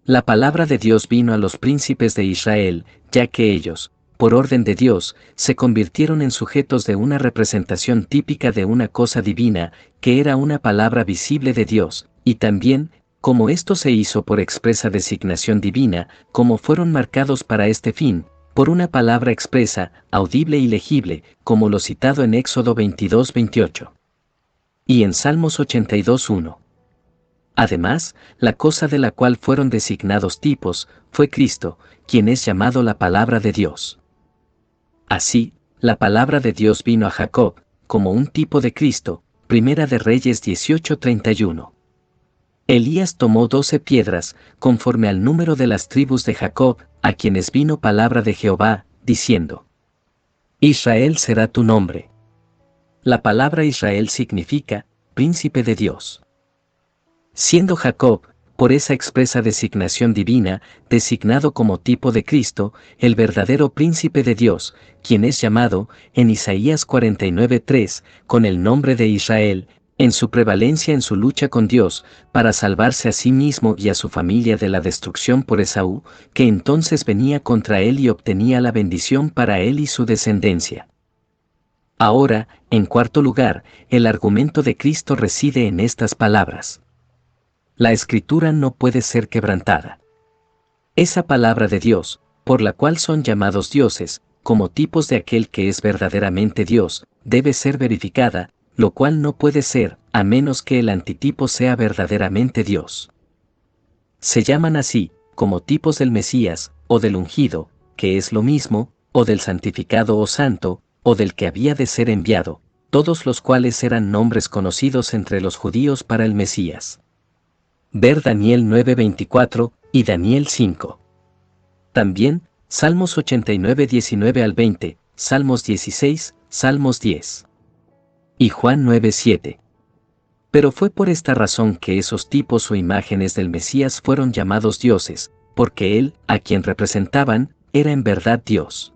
La palabra de Dios vino a los príncipes de Israel, ya que ellos, por orden de Dios, se convirtieron en sujetos de una representación típica de una cosa divina, que era una palabra visible de Dios, y también, como esto se hizo por expresa designación divina, como fueron marcados para este fin, por una palabra expresa, audible y legible, como lo citado en Éxodo 22:28. y en Salmos 82:1. Además, la cosa de la cual fueron designados tipos fue Cristo, quien es llamado la palabra de Dios. Así, la palabra de Dios vino a Jacob, como un tipo de Cristo, Primera de Reyes 18:31. Elías tomó 12 piedras, conforme al número de las tribus de Jacob, a quienes vino palabra de Jehová, diciendo: Israel será tu nombre. La palabra Israel significa, príncipe de Dios. Siendo Jacob, por esa expresa designación divina, designado como tipo de Cristo, el verdadero príncipe de Dios, quien es llamado, en Isaías 49:3, con el nombre de Israel, en su prevalencia en su lucha con Dios, para salvarse a sí mismo y a su familia de la destrucción por Esaú, que entonces venía contra él y obtenía la bendición para él y su descendencia. Ahora, en cuarto lugar, el argumento de Cristo reside en estas palabras. La Escritura no puede ser quebrantada. Esa palabra de Dios, por la cual son llamados dioses, como tipos de aquel que es verdaderamente Dios, debe ser verificada, lo cual no puede ser, a menos que el antitipo sea verdaderamente Dios. Se llaman así, como tipos del Mesías, o del ungido, que es lo mismo, o del santificado o santo, o del que había de ser enviado, todos los cuales eran nombres conocidos entre los judíos para el Mesías. Ver Daniel 9:24 y Daniel 5. También, Salmos 89:19-20, Salmos 16, Salmos 10. Y Juan 9:7. Pero fue por esta razón que esos tipos o imágenes del Mesías fueron llamados dioses, porque él, a quien representaban, era en verdad Dios.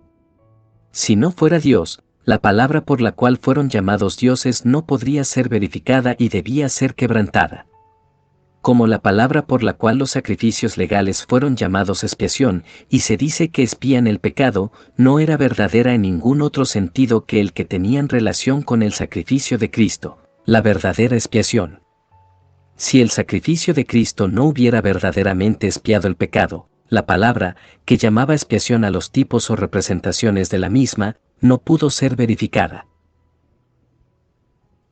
Si no fuera Dios, la palabra por la cual fueron llamados dioses no podría ser verificada y debía ser quebrantada. Como la palabra por la cual los sacrificios legales fueron llamados expiación, y se dice que expían el pecado, no era verdadera en ningún otro sentido que el que tenían relación con el sacrificio de Cristo, la verdadera expiación. Si el sacrificio de Cristo no hubiera verdaderamente expiado el pecado, la palabra, que llamaba expiación a los tipos o representaciones de la misma, no pudo ser verificada.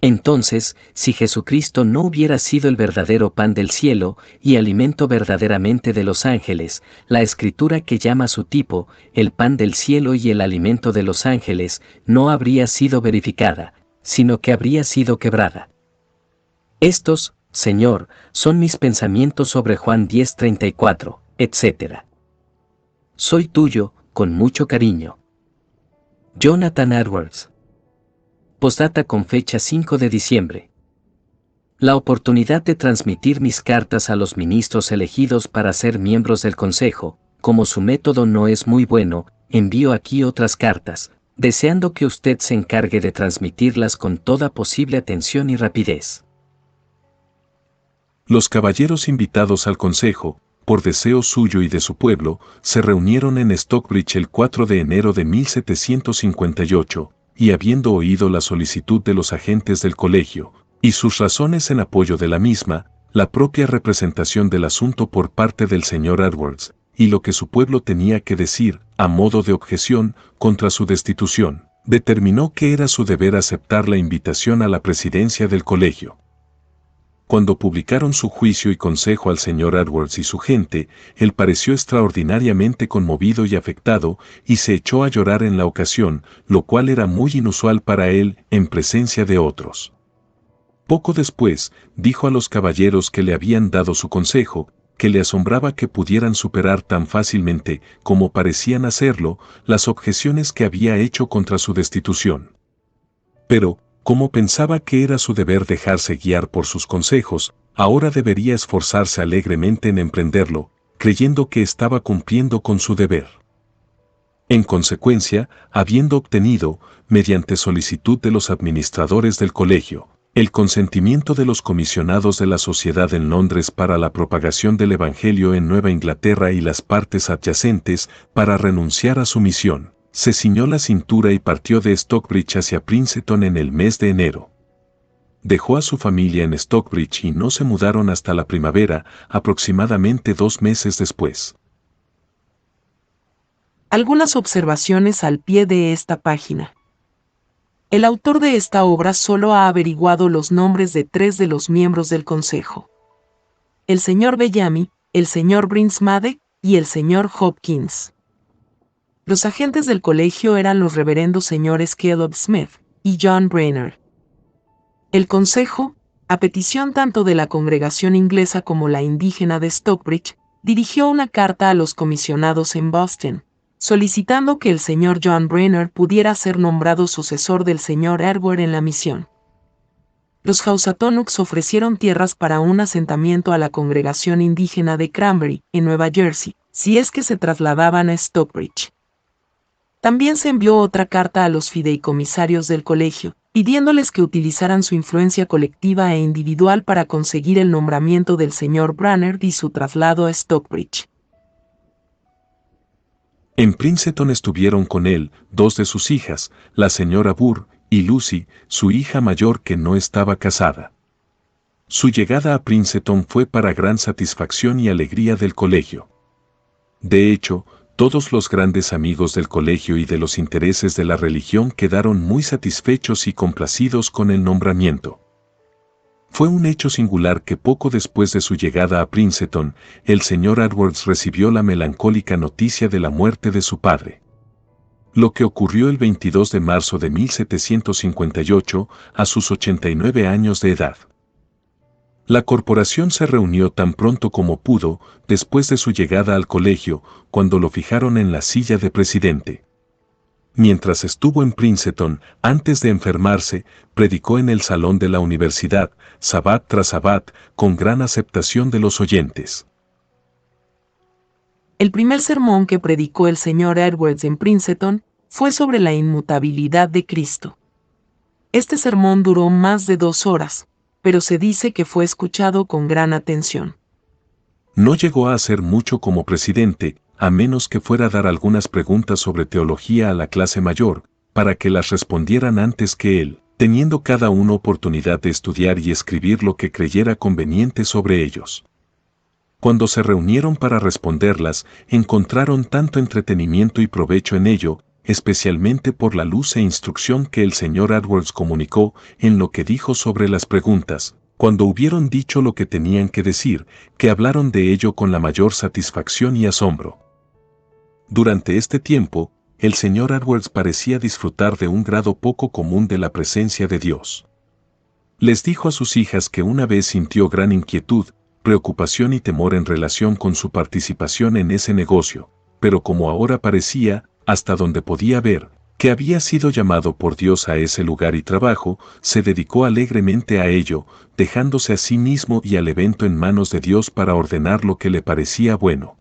Entonces, si Jesucristo no hubiera sido el verdadero pan del cielo y alimento verdaderamente de los ángeles, la escritura que llama su tipo, el pan del cielo y el alimento de los ángeles, no habría sido verificada, sino que habría sido quebrada. Estos, Señor, son mis pensamientos sobre Juan 10:34, etc. Soy tuyo, con mucho cariño. Jonathan Edwards. Postdata con fecha 5 de diciembre. La oportunidad de transmitir mis cartas a los ministros elegidos para ser miembros del Consejo, como su método no es muy bueno, envío aquí otras cartas, deseando que usted se encargue de transmitirlas con toda posible atención y rapidez. Los caballeros invitados al Consejo, por deseo suyo y de su pueblo, se reunieron en Stockbridge el 4 de enero de 1758, y habiendo oído la solicitud de los agentes del colegio, y sus razones en apoyo de la misma, la propia representación del asunto por parte del señor Edwards, y lo que su pueblo tenía que decir, a modo de objeción, contra su destitución, determinó que era su deber aceptar la invitación a la presidencia del colegio. Cuando publicaron su juicio y consejo al señor Edwards y su gente, él pareció extraordinariamente conmovido y afectado, y se echó a llorar en la ocasión, lo cual era muy inusual para él en presencia de otros. Poco después, dijo a los caballeros que le habían dado su consejo, que le asombraba que pudieran superar tan fácilmente, como parecían hacerlo, las objeciones que había hecho contra su destitución. Pero, como pensaba que era su deber dejarse guiar por sus consejos, ahora debería esforzarse alegremente en emprenderlo, creyendo que estaba cumpliendo con su deber. En consecuencia, habiendo obtenido, mediante solicitud de los administradores del colegio, el consentimiento de los comisionados de la Sociedad en Londres para la propagación del Evangelio en Nueva Inglaterra y las partes adyacentes, para renunciar a su misión, se ciñó la cintura y partió de Stockbridge hacia Princeton en el mes de enero. Dejó a su familia en Stockbridge y no se mudaron hasta la primavera, aproximadamente 2 meses después. Algunas observaciones al pie de esta página. El autor de esta obra solo ha averiguado los nombres de 3 de los miembros del consejo: el señor Bellamy, el señor Brinsmade y el señor Hopkins. Los agentes del colegio eran los reverendos señores Caleb Smith y John Brainerd. El consejo, a petición tanto de la congregación inglesa como la indígena de Stockbridge, dirigió una carta a los comisionados en Boston, solicitando que el señor John Brainerd pudiera ser nombrado sucesor del señor Edward en la misión. Los Housatonics ofrecieron tierras para un asentamiento a la congregación indígena de Cranberry, en Nueva Jersey, si es que se trasladaban a Stockbridge. También se envió otra carta a los fideicomisarios del colegio, pidiéndoles que utilizaran su influencia colectiva e individual para conseguir el nombramiento del señor Brainerd y su traslado a Stockbridge. En Princeton estuvieron con él 2 de sus hijas, la señora Burr y Lucy, su hija mayor que no estaba casada. Su llegada a Princeton fue para gran satisfacción y alegría del colegio. De hecho, todos los grandes amigos del colegio y de los intereses de la religión quedaron muy satisfechos y complacidos con el nombramiento. Fue un hecho singular que poco después de su llegada a Princeton, el señor Edwards recibió la melancólica noticia de la muerte de su padre. Lo que ocurrió el 22 de marzo de 1758, a sus 89 años de edad. La corporación se reunió tan pronto como pudo, después de su llegada al colegio, cuando lo fijaron en la silla de presidente. Mientras estuvo en Princeton, antes de enfermarse, predicó en el salón de la universidad, sabbat tras sabbat, con gran aceptación de los oyentes. El primer sermón que predicó el señor Edwards en Princeton fue sobre la inmutabilidad de Cristo. Este sermón duró más de 2 horas, pero se dice que fue escuchado con gran atención. No llegó a hacer mucho como presidente, a menos que fuera a dar algunas preguntas sobre teología a la clase mayor, para que las respondieran antes que él, teniendo cada uno oportunidad de estudiar y escribir lo que creyera conveniente sobre ellos. Cuando se reunieron para responderlas, encontraron tanto entretenimiento y provecho en ello, especialmente por la luz e instrucción que el señor Edwards comunicó en lo que dijo sobre las preguntas. Cuando hubieron dicho lo que tenían que decir, que hablaron de ello con la mayor satisfacción y asombro. Durante este tiempo, el señor Edwards parecía disfrutar de un grado poco común de la presencia de Dios. Les dijo a sus hijas que una vez sintió gran inquietud, preocupación y temor en relación con su participación en ese negocio, pero como ahora parecía, hasta donde podía ver, que había sido llamado por Dios a ese lugar y trabajo, se dedicó alegremente a ello, dejándose a sí mismo y al evento en manos de Dios para ordenar lo que le parecía bueno.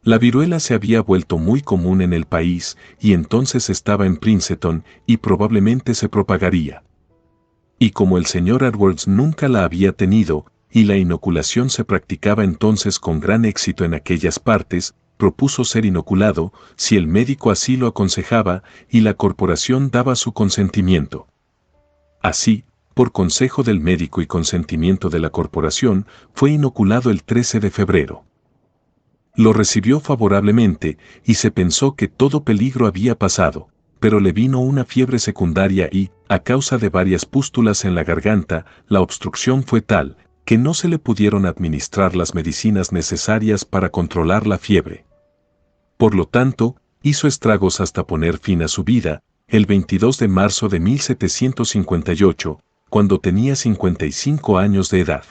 La viruela se había vuelto muy común en el país, y entonces estaba en Princeton, y probablemente se propagaría. Y como el señor Edwards nunca la había tenido, y la inoculación se practicaba entonces con gran éxito en aquellas partes, propuso ser inoculado, si el médico así lo aconsejaba, y la corporación daba su consentimiento. Así, por consejo del médico y consentimiento de la corporación, fue inoculado el 13 de febrero. Lo recibió favorablemente, y se pensó que todo peligro había pasado, pero le vino una fiebre secundaria y, a causa de varias pústulas en la garganta, la obstrucción fue tal, que no se le pudieron administrar las medicinas necesarias para controlar la fiebre. Por lo tanto, hizo estragos hasta poner fin a su vida, el 22 de marzo de 1758, cuando tenía 55 años de edad.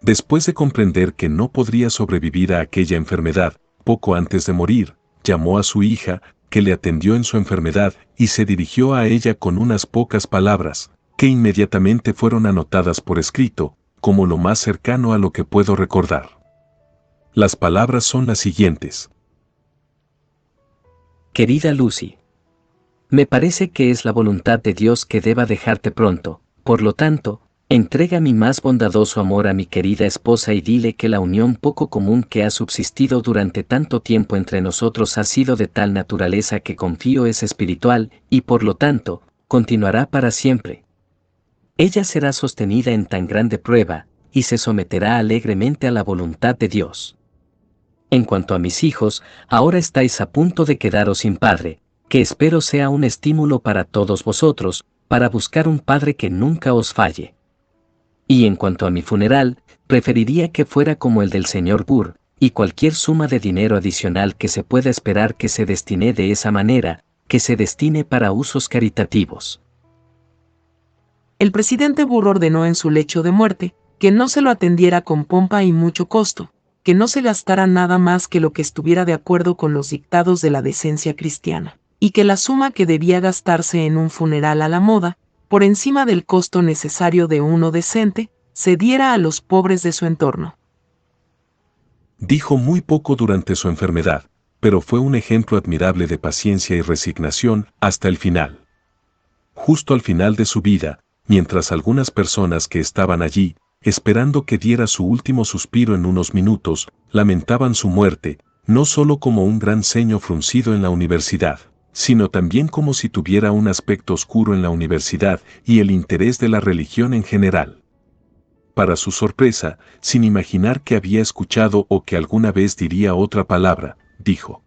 Después de comprender que no podría sobrevivir a aquella enfermedad, poco antes de morir, llamó a su hija, que le atendió en su enfermedad, y se dirigió a ella con unas pocas palabras, que inmediatamente fueron anotadas por escrito, como lo más cercano a lo que puedo recordar. Las palabras son las siguientes. Querida Lucy, me parece que es la voluntad de Dios que deba dejarte pronto, por lo tanto, entrega mi más bondadoso amor a mi querida esposa y dile que la unión poco común que ha subsistido durante tanto tiempo entre nosotros ha sido de tal naturaleza que confío es espiritual y por lo tanto, continuará para siempre. Ella será sostenida en tan grande prueba, y se someterá alegremente a la voluntad de Dios. En cuanto a mis hijos, ahora estáis a punto de quedaros sin padre, que espero sea un estímulo para todos vosotros, para buscar un padre que nunca os falle. Y en cuanto a mi funeral, preferiría que fuera como el del señor Burr, y cualquier suma de dinero adicional que se pueda esperar que se destine de esa manera, que se destine para usos caritativos. El presidente Burr ordenó en su lecho de muerte que no se lo atendiera con pompa y mucho costo, que no se gastara nada más que lo que estuviera de acuerdo con los dictados de la decencia cristiana, y que la suma que debía gastarse en un funeral a la moda, por encima del costo necesario de uno decente, se diera a los pobres de su entorno. Dijo muy poco durante su enfermedad, pero fue un ejemplo admirable de paciencia y resignación hasta el final. Justo al final de su vida, mientras algunas personas que estaban allí, esperando que diera su último suspiro en unos minutos, lamentaban su muerte, no solo como un gran ceño fruncido en la universidad, sino también como si tuviera un aspecto oscuro en la universidad y el interés de la religión en general. Para su sorpresa, sin imaginar que había escuchado o que alguna vez diría otra palabra, dijo: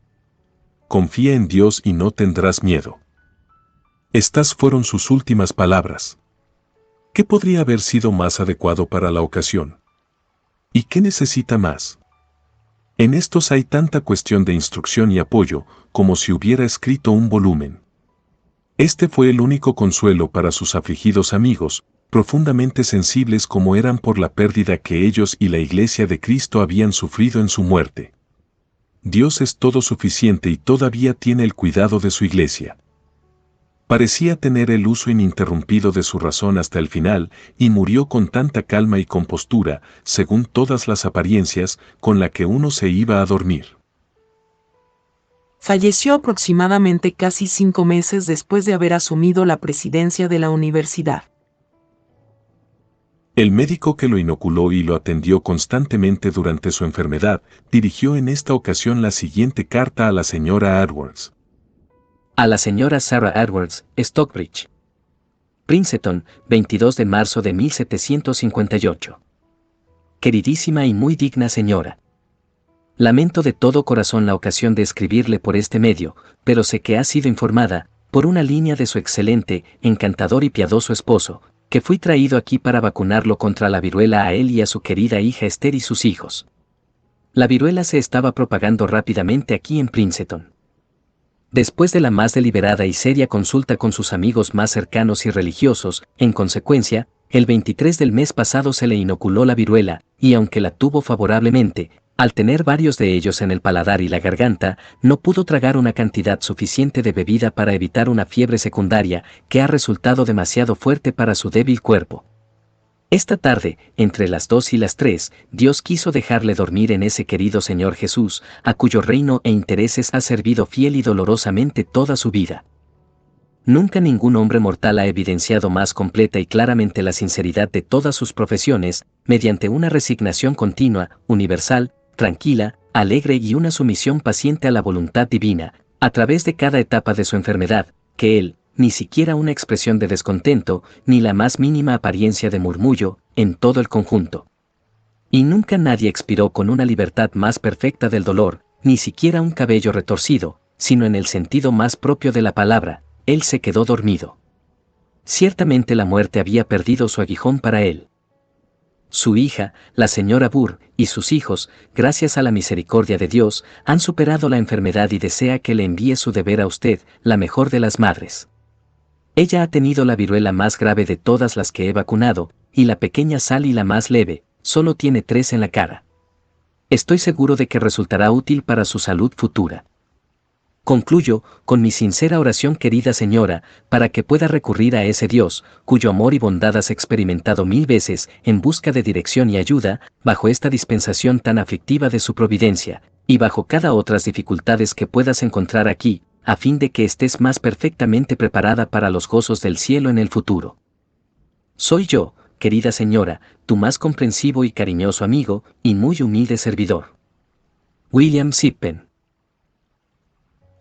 «Confía en Dios y no tendrás miedo». Estas fueron sus últimas palabras. ¿Qué podría haber sido más adecuado para la ocasión? ¿Y qué necesita más? En estos hay tanta cuestión de instrucción y apoyo, como si hubiera escrito un volumen. Este fue el único consuelo para sus afligidos amigos, profundamente sensibles como eran por la pérdida que ellos y la Iglesia de Cristo habían sufrido en su muerte. Dios es todo suficiente y todavía tiene el cuidado de su Iglesia. Parecía tener el uso ininterrumpido de su razón hasta el final, y murió con tanta calma y compostura, según todas las apariencias, con la que uno se iba a dormir. Falleció aproximadamente casi 5 meses después de haber asumido la presidencia de la universidad. El médico que lo inoculó y lo atendió constantemente durante su enfermedad, dirigió en esta ocasión la siguiente carta a la señora Edwards. A la señora Sarah Edwards, Stockbridge. Princeton, 22 de marzo de 1758. Queridísima y muy digna señora. Lamento de todo corazón la ocasión de escribirle por este medio, pero sé que ha sido informada, por una línea de su excelente, encantador y piadoso esposo, que fui traído aquí para vacunarlo contra la viruela a él y a su querida hija Esther y sus hijos. La viruela se estaba propagando rápidamente aquí en Princeton. Después de la más deliberada y seria consulta con sus amigos más cercanos y religiosos, en consecuencia, el 23 del mes pasado se le inoculó la viruela, y aunque la tuvo favorablemente, al tener varios de ellos en el paladar y la garganta, no pudo tragar una cantidad suficiente de bebida para evitar una fiebre secundaria que ha resultado demasiado fuerte para su débil cuerpo. Esta tarde, entre las 2 y las 3, Dios quiso dejarle dormir en ese querido Señor Jesús, a cuyo reino e intereses ha servido fiel y dolorosamente toda su vida. Nunca ningún hombre mortal ha evidenciado más completa y claramente la sinceridad de todas sus profesiones, mediante una resignación continua, universal, tranquila, alegre y una sumisión paciente a la voluntad divina, a través de cada etapa de su enfermedad, que él, ni siquiera una expresión de descontento, ni la más mínima apariencia de murmullo, en todo el conjunto. Y nunca nadie expiró con una libertad más perfecta del dolor, ni siquiera un cabello retorcido, sino en el sentido más propio de la palabra, él se quedó dormido. Ciertamente la muerte había perdido su aguijón para él. Su hija, la señora Burr, y sus hijos, gracias a la misericordia de Dios, han superado la enfermedad y desea que le envíe su deber a usted, la mejor de las madres. Ella ha tenido la viruela más grave de todas las que he vacunado, y la pequeña Sally la más leve, solo tiene 3 en la cara. Estoy seguro de que resultará útil para su salud futura. Concluyo, con mi sincera oración querida señora, para que pueda recurrir a ese Dios, cuyo amor y bondad has experimentado 1000 veces, en busca de dirección y ayuda, bajo esta dispensación tan aflictiva de su providencia, y bajo cada otras dificultades que puedas encontrar aquí, a fin de que estés más perfectamente preparada para los gozos del cielo en el futuro. Soy yo, querida señora, tu más comprensivo y cariñoso amigo, y muy humilde servidor. William Shippen.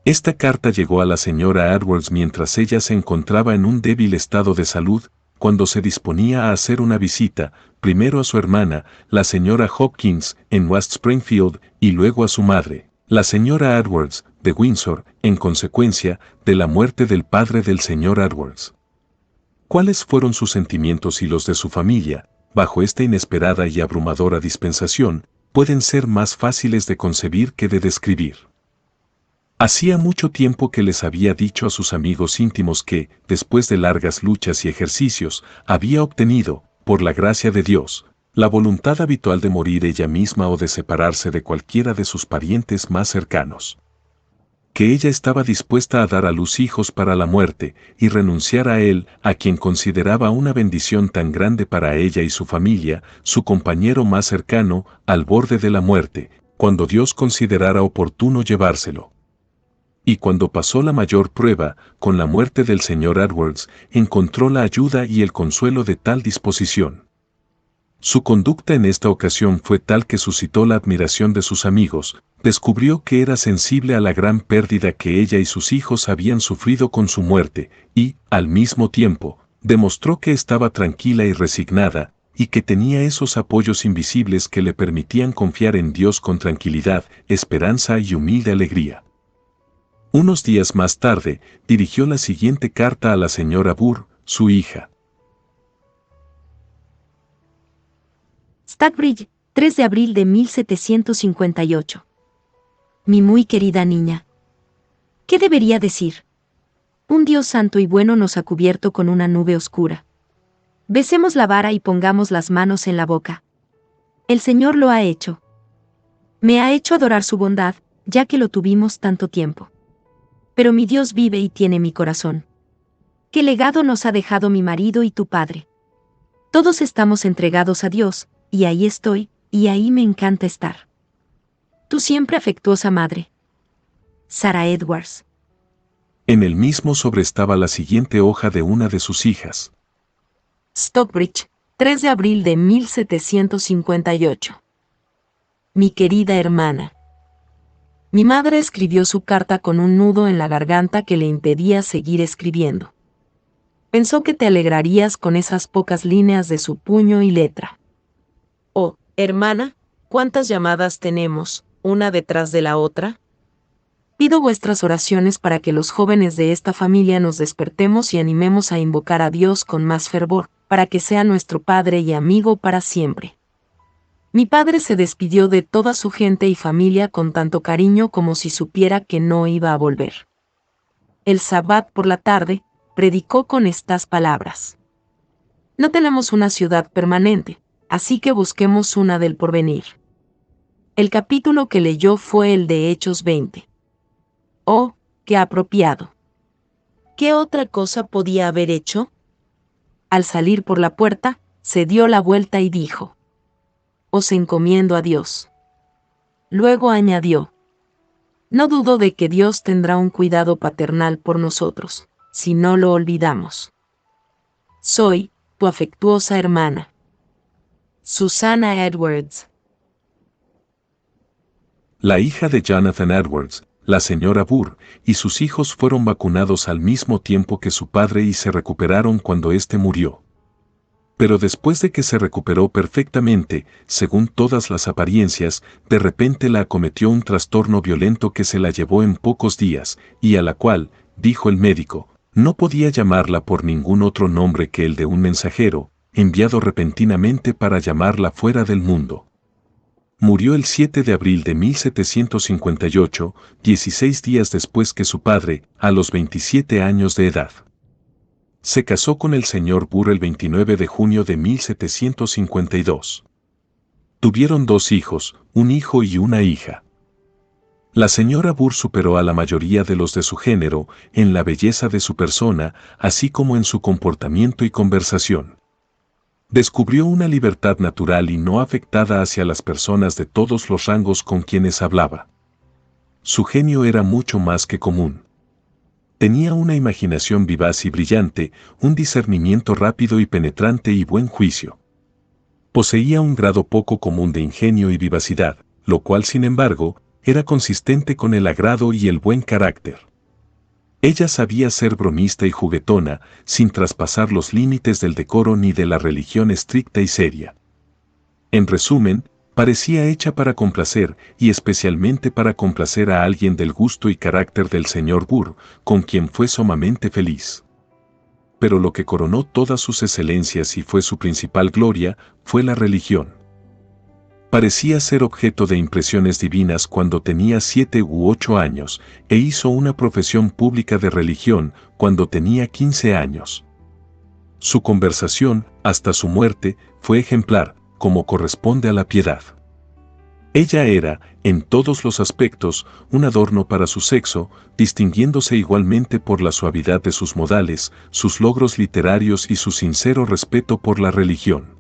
Esta carta llegó a la señora Edwards mientras ella se encontraba en un débil estado de salud, cuando se disponía a hacer una visita, primero a su hermana, la señora Hopkins, en West Springfield, y luego a su madre, la señora Edwards, de Windsor, en consecuencia de la muerte del padre del señor Edwards. ¿Cuáles fueron sus sentimientos y los de su familia, bajo esta inesperada y abrumadora dispensación, pueden ser más fáciles de concebir que de describir? Hacía mucho tiempo que les había dicho a sus amigos íntimos que, después de largas luchas y ejercicios, había obtenido, por la gracia de Dios, la voluntad habitual de morir ella misma o de separarse de cualquiera de sus parientes más cercanos. Que ella estaba dispuesta a dar a luz hijos para la muerte y renunciar a él, a quien consideraba una bendición tan grande para ella y su familia, su compañero más cercano, al borde de la muerte, cuando Dios considerara oportuno llevárselo. Y cuando pasó la mayor prueba, con la muerte del señor Edwards, encontró la ayuda y el consuelo de tal disposición. Su conducta en esta ocasión fue tal que suscitó la admiración de sus amigos, descubrió que era sensible a la gran pérdida que ella y sus hijos habían sufrido con su muerte, y, al mismo tiempo, demostró que estaba tranquila y resignada, y que tenía esos apoyos invisibles que le permitían confiar en Dios con tranquilidad, esperanza y humilde alegría. Unos días más tarde, dirigió la siguiente carta a la señora Burr, su hija. Stockbridge, 3 de abril de 1758. Mi muy querida niña. ¿Qué debería decir? Un Dios santo y bueno nos ha cubierto con una nube oscura. Besemos la vara y pongamos las manos en la boca. El Señor lo ha hecho. Me ha hecho adorar su bondad, ya que lo tuvimos tanto tiempo. Pero mi Dios vive y tiene mi corazón. ¿Qué legado nos ha dejado mi marido y tu padre? Todos estamos entregados a Dios, y ahí estoy, y ahí me encanta estar. Tu siempre afectuosa madre, Sarah Edwards. En el mismo sobre estaba la siguiente hoja de una de sus hijas. Stockbridge, 3 de abril de 1758. Mi querida hermana. Mi madre escribió su carta con un nudo en la garganta que le impedía seguir escribiendo. Pensó que te alegrarías con esas pocas líneas de su puño y letra. Oh, hermana, ¿cuántas llamadas tenemos, una detrás de la otra? Pido vuestras oraciones para que los jóvenes de esta familia nos despertemos y animemos a invocar a Dios con más fervor, para que sea nuestro Padre y amigo para siempre. Mi padre se despidió de toda su gente y familia con tanto cariño como si supiera que no iba a volver. El sábado por la tarde, predicó con estas palabras. No tenemos una ciudad permanente, así que busquemos una del porvenir. El capítulo que leyó fue el de Hechos 20. Oh, qué apropiado. ¿Qué otra cosa podía haber hecho? Al salir por la puerta, se dio la vuelta y dijo: Os encomiendo a Dios. Luego añadió: No dudo de que Dios tendrá un cuidado paternal por nosotros, si no lo olvidamos. Soy, tu afectuosa hermana, Susanna Edwards. La hija de Jonathan Edwards, la señora Burr, y sus hijos fueron vacunados al mismo tiempo que su padre y se recuperaron cuando éste murió. Pero después de que se recuperó perfectamente, según todas las apariencias, de repente la acometió un trastorno violento que se la llevó en pocos días, y a la cual, dijo el médico, no podía llamarla por ningún otro nombre que el de un mensajero, enviado repentinamente para llamarla fuera del mundo. Murió el 7 de abril de 1758, 16 días después que su padre, a los 27 años de edad. Se casó con el señor Burr el 29 de junio de 1752. Tuvieron 2 hijos, un hijo y una hija. La señora Burr superó a la mayoría de los de su género en la belleza de su persona, así como en su comportamiento y conversación. Descubrió una libertad natural y no afectada hacia las personas de todos los rangos con quienes hablaba. Su genio era mucho más que común. Tenía una imaginación vivaz y brillante, un discernimiento rápido y penetrante y buen juicio. Poseía un grado poco común de ingenio y vivacidad, lo cual, sin embargo, era consistente con el agrado y el buen carácter. Ella sabía ser bromista y juguetona, sin traspasar los límites del decoro ni de la religión estricta y seria. En resumen, Parecía hecha para complacer, y especialmente para complacer a alguien del gusto y carácter del señor Burr, con quien fue sumamente feliz. Pero lo que coronó todas sus excelencias y fue su principal gloria, fue la religión. Parecía ser objeto de impresiones divinas cuando tenía 7 u 8 años, e hizo una profesión pública de religión cuando tenía 15 años. Su conversación, hasta su muerte, fue ejemplar, como corresponde a la piedad. Ella era, en todos los aspectos, un adorno para su sexo, distinguiéndose igualmente por la suavidad de sus modales, sus logros literarios y su sincero respeto por la religión.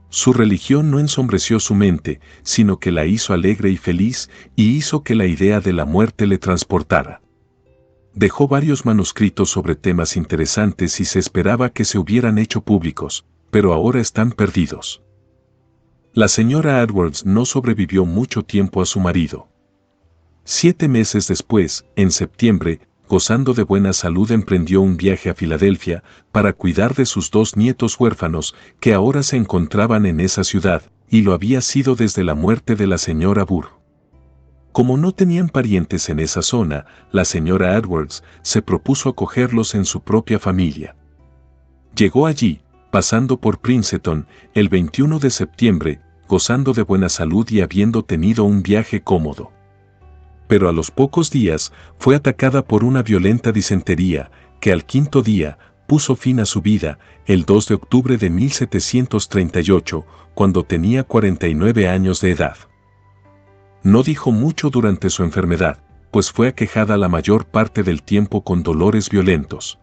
Su religión no ensombreció su mente, sino que la hizo alegre y feliz, y hizo que la idea de la muerte le transportara. Dejó varios manuscritos sobre temas interesantes y se esperaba que se hubieran hecho públicos, pero ahora están perdidos. La señora Edwards no sobrevivió mucho tiempo a su marido. 7 meses después, en septiembre, gozando de buena salud, emprendió un viaje a Filadelfia para cuidar de sus 2 nietos huérfanos que ahora se encontraban en esa ciudad, y lo había sido desde la muerte de la señora Burr. Como no tenían parientes en esa zona, la señora Edwards se propuso acogerlos en su propia familia. Llegó allí, pasando por Princeton, el 21 de septiembre, gozando de buena salud y habiendo tenido un viaje cómodo. Pero a los pocos días fue atacada por una violenta disentería, que al 5.º día puso fin a su vida, el 2 de octubre de 1738, cuando tenía 49 años de edad. No dijo mucho durante su enfermedad, pues fue aquejada la mayor parte del tiempo con dolores violentos.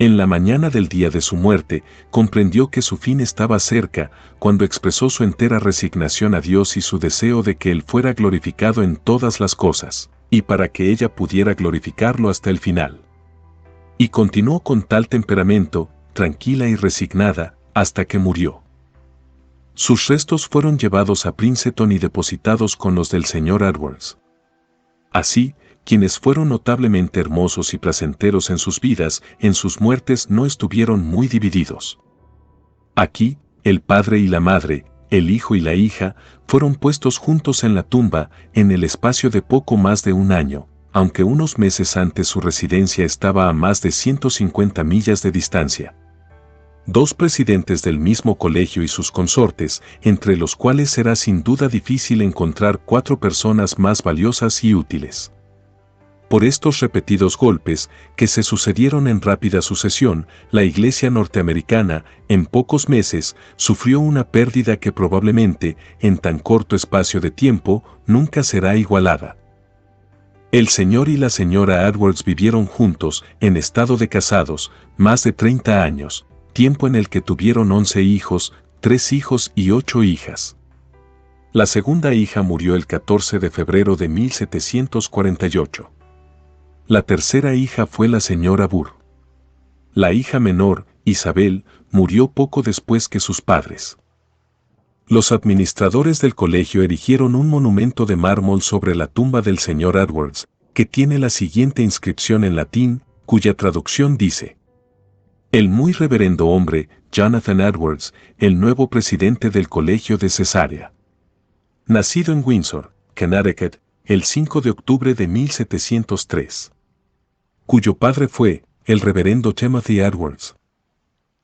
En la mañana del día de su muerte, comprendió que su fin estaba cerca, cuando expresó su entera resignación a Dios y su deseo de que Él fuera glorificado en todas las cosas, y para que ella pudiera glorificarlo hasta el final. Y continuó con tal temperamento, tranquila y resignada, hasta que murió. Sus restos fueron llevados a Princeton y depositados con los del señor Edwards. Así, quienes fueron notablemente hermosos y placenteros en sus vidas, en sus muertes no estuvieron muy divididos. Aquí, el padre y la madre, el hijo y la hija, fueron puestos juntos en la tumba, en el espacio de poco más de un año, aunque unos meses antes su residencia estaba a más de 150 millas de distancia. 2 presidentes del mismo colegio y sus consortes, entre los cuales será sin duda difícil encontrar 4 personas más valiosas y útiles. Por estos repetidos golpes, que se sucedieron en rápida sucesión, la Iglesia norteamericana, en pocos meses, sufrió una pérdida que probablemente, en tan corto espacio de tiempo, nunca será igualada. El señor y la señora Edwards vivieron juntos, en estado de casados, más de 30 años, tiempo en el que tuvieron 11 hijos, 3 hijos y 8 hijas. La segunda hija murió el 14 de febrero de 1748. La tercera hija fue la señora Burr. La hija menor, Isabel, murió poco después que sus padres. Los administradores del colegio erigieron un monumento de mármol sobre la tumba del señor Edwards, que tiene la siguiente inscripción en latín, cuya traducción dice: El muy reverendo hombre, Jonathan Edwards, el nuevo presidente del colegio de Cesarea. Nacido en Windsor, Connecticut, el 5 de octubre de 1703. Cuyo padre fue, el reverendo Timothy Edwards.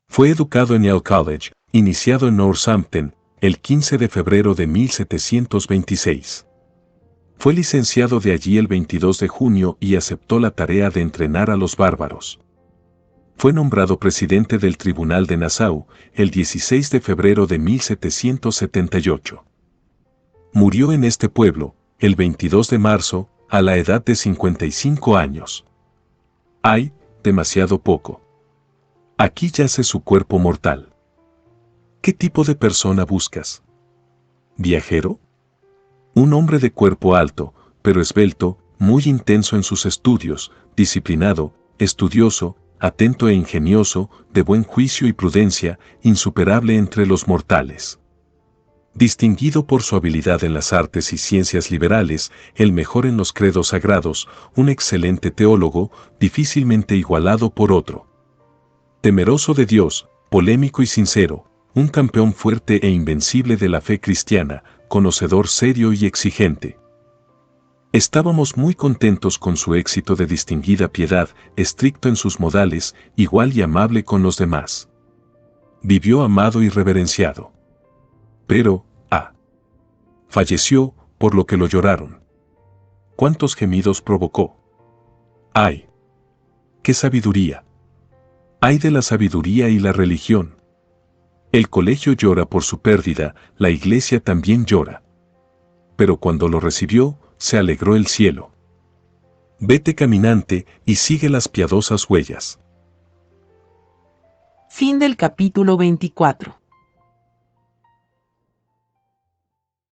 Fue educado en Yale College, iniciado en Northampton, el 15 de febrero de 1726. Fue licenciado de allí el 22 de junio y aceptó la tarea de entrenar a los bárbaros. Fue nombrado presidente del Tribunal de Nassau, el 16 de febrero de 1778. Murió en este pueblo, el 22 de marzo, a la edad de 55 años. Ay, demasiado poco. Aquí yace su cuerpo mortal. ¿Qué tipo de persona buscas? ¿Viajero? Un hombre de cuerpo alto, pero esbelto, muy intenso en sus estudios, disciplinado, estudioso, atento e ingenioso, de buen juicio y prudencia, insuperable entre los mortales. Distinguido por su habilidad en las artes y ciencias liberales, el mejor en los credos sagrados, un excelente teólogo, difícilmente igualado por otro. Temeroso de Dios, polémico y sincero, un campeón fuerte e invencible de la fe cristiana, conocedor serio y exigente. Estábamos muy contentos con su éxito de distinguida piedad, estricto en sus modales, igual y amable con los demás. Vivió amado y reverenciado. Pero, falleció, por lo que lo lloraron. ¿Cuántos gemidos provocó? ¡Ay! ¡Qué sabiduría! ¡Ay de la sabiduría y la religión! El colegio llora por su pérdida, la iglesia también llora. Pero cuando lo recibió, se alegró el cielo. Vete caminante y sigue las piadosas huellas. Fin del capítulo 24.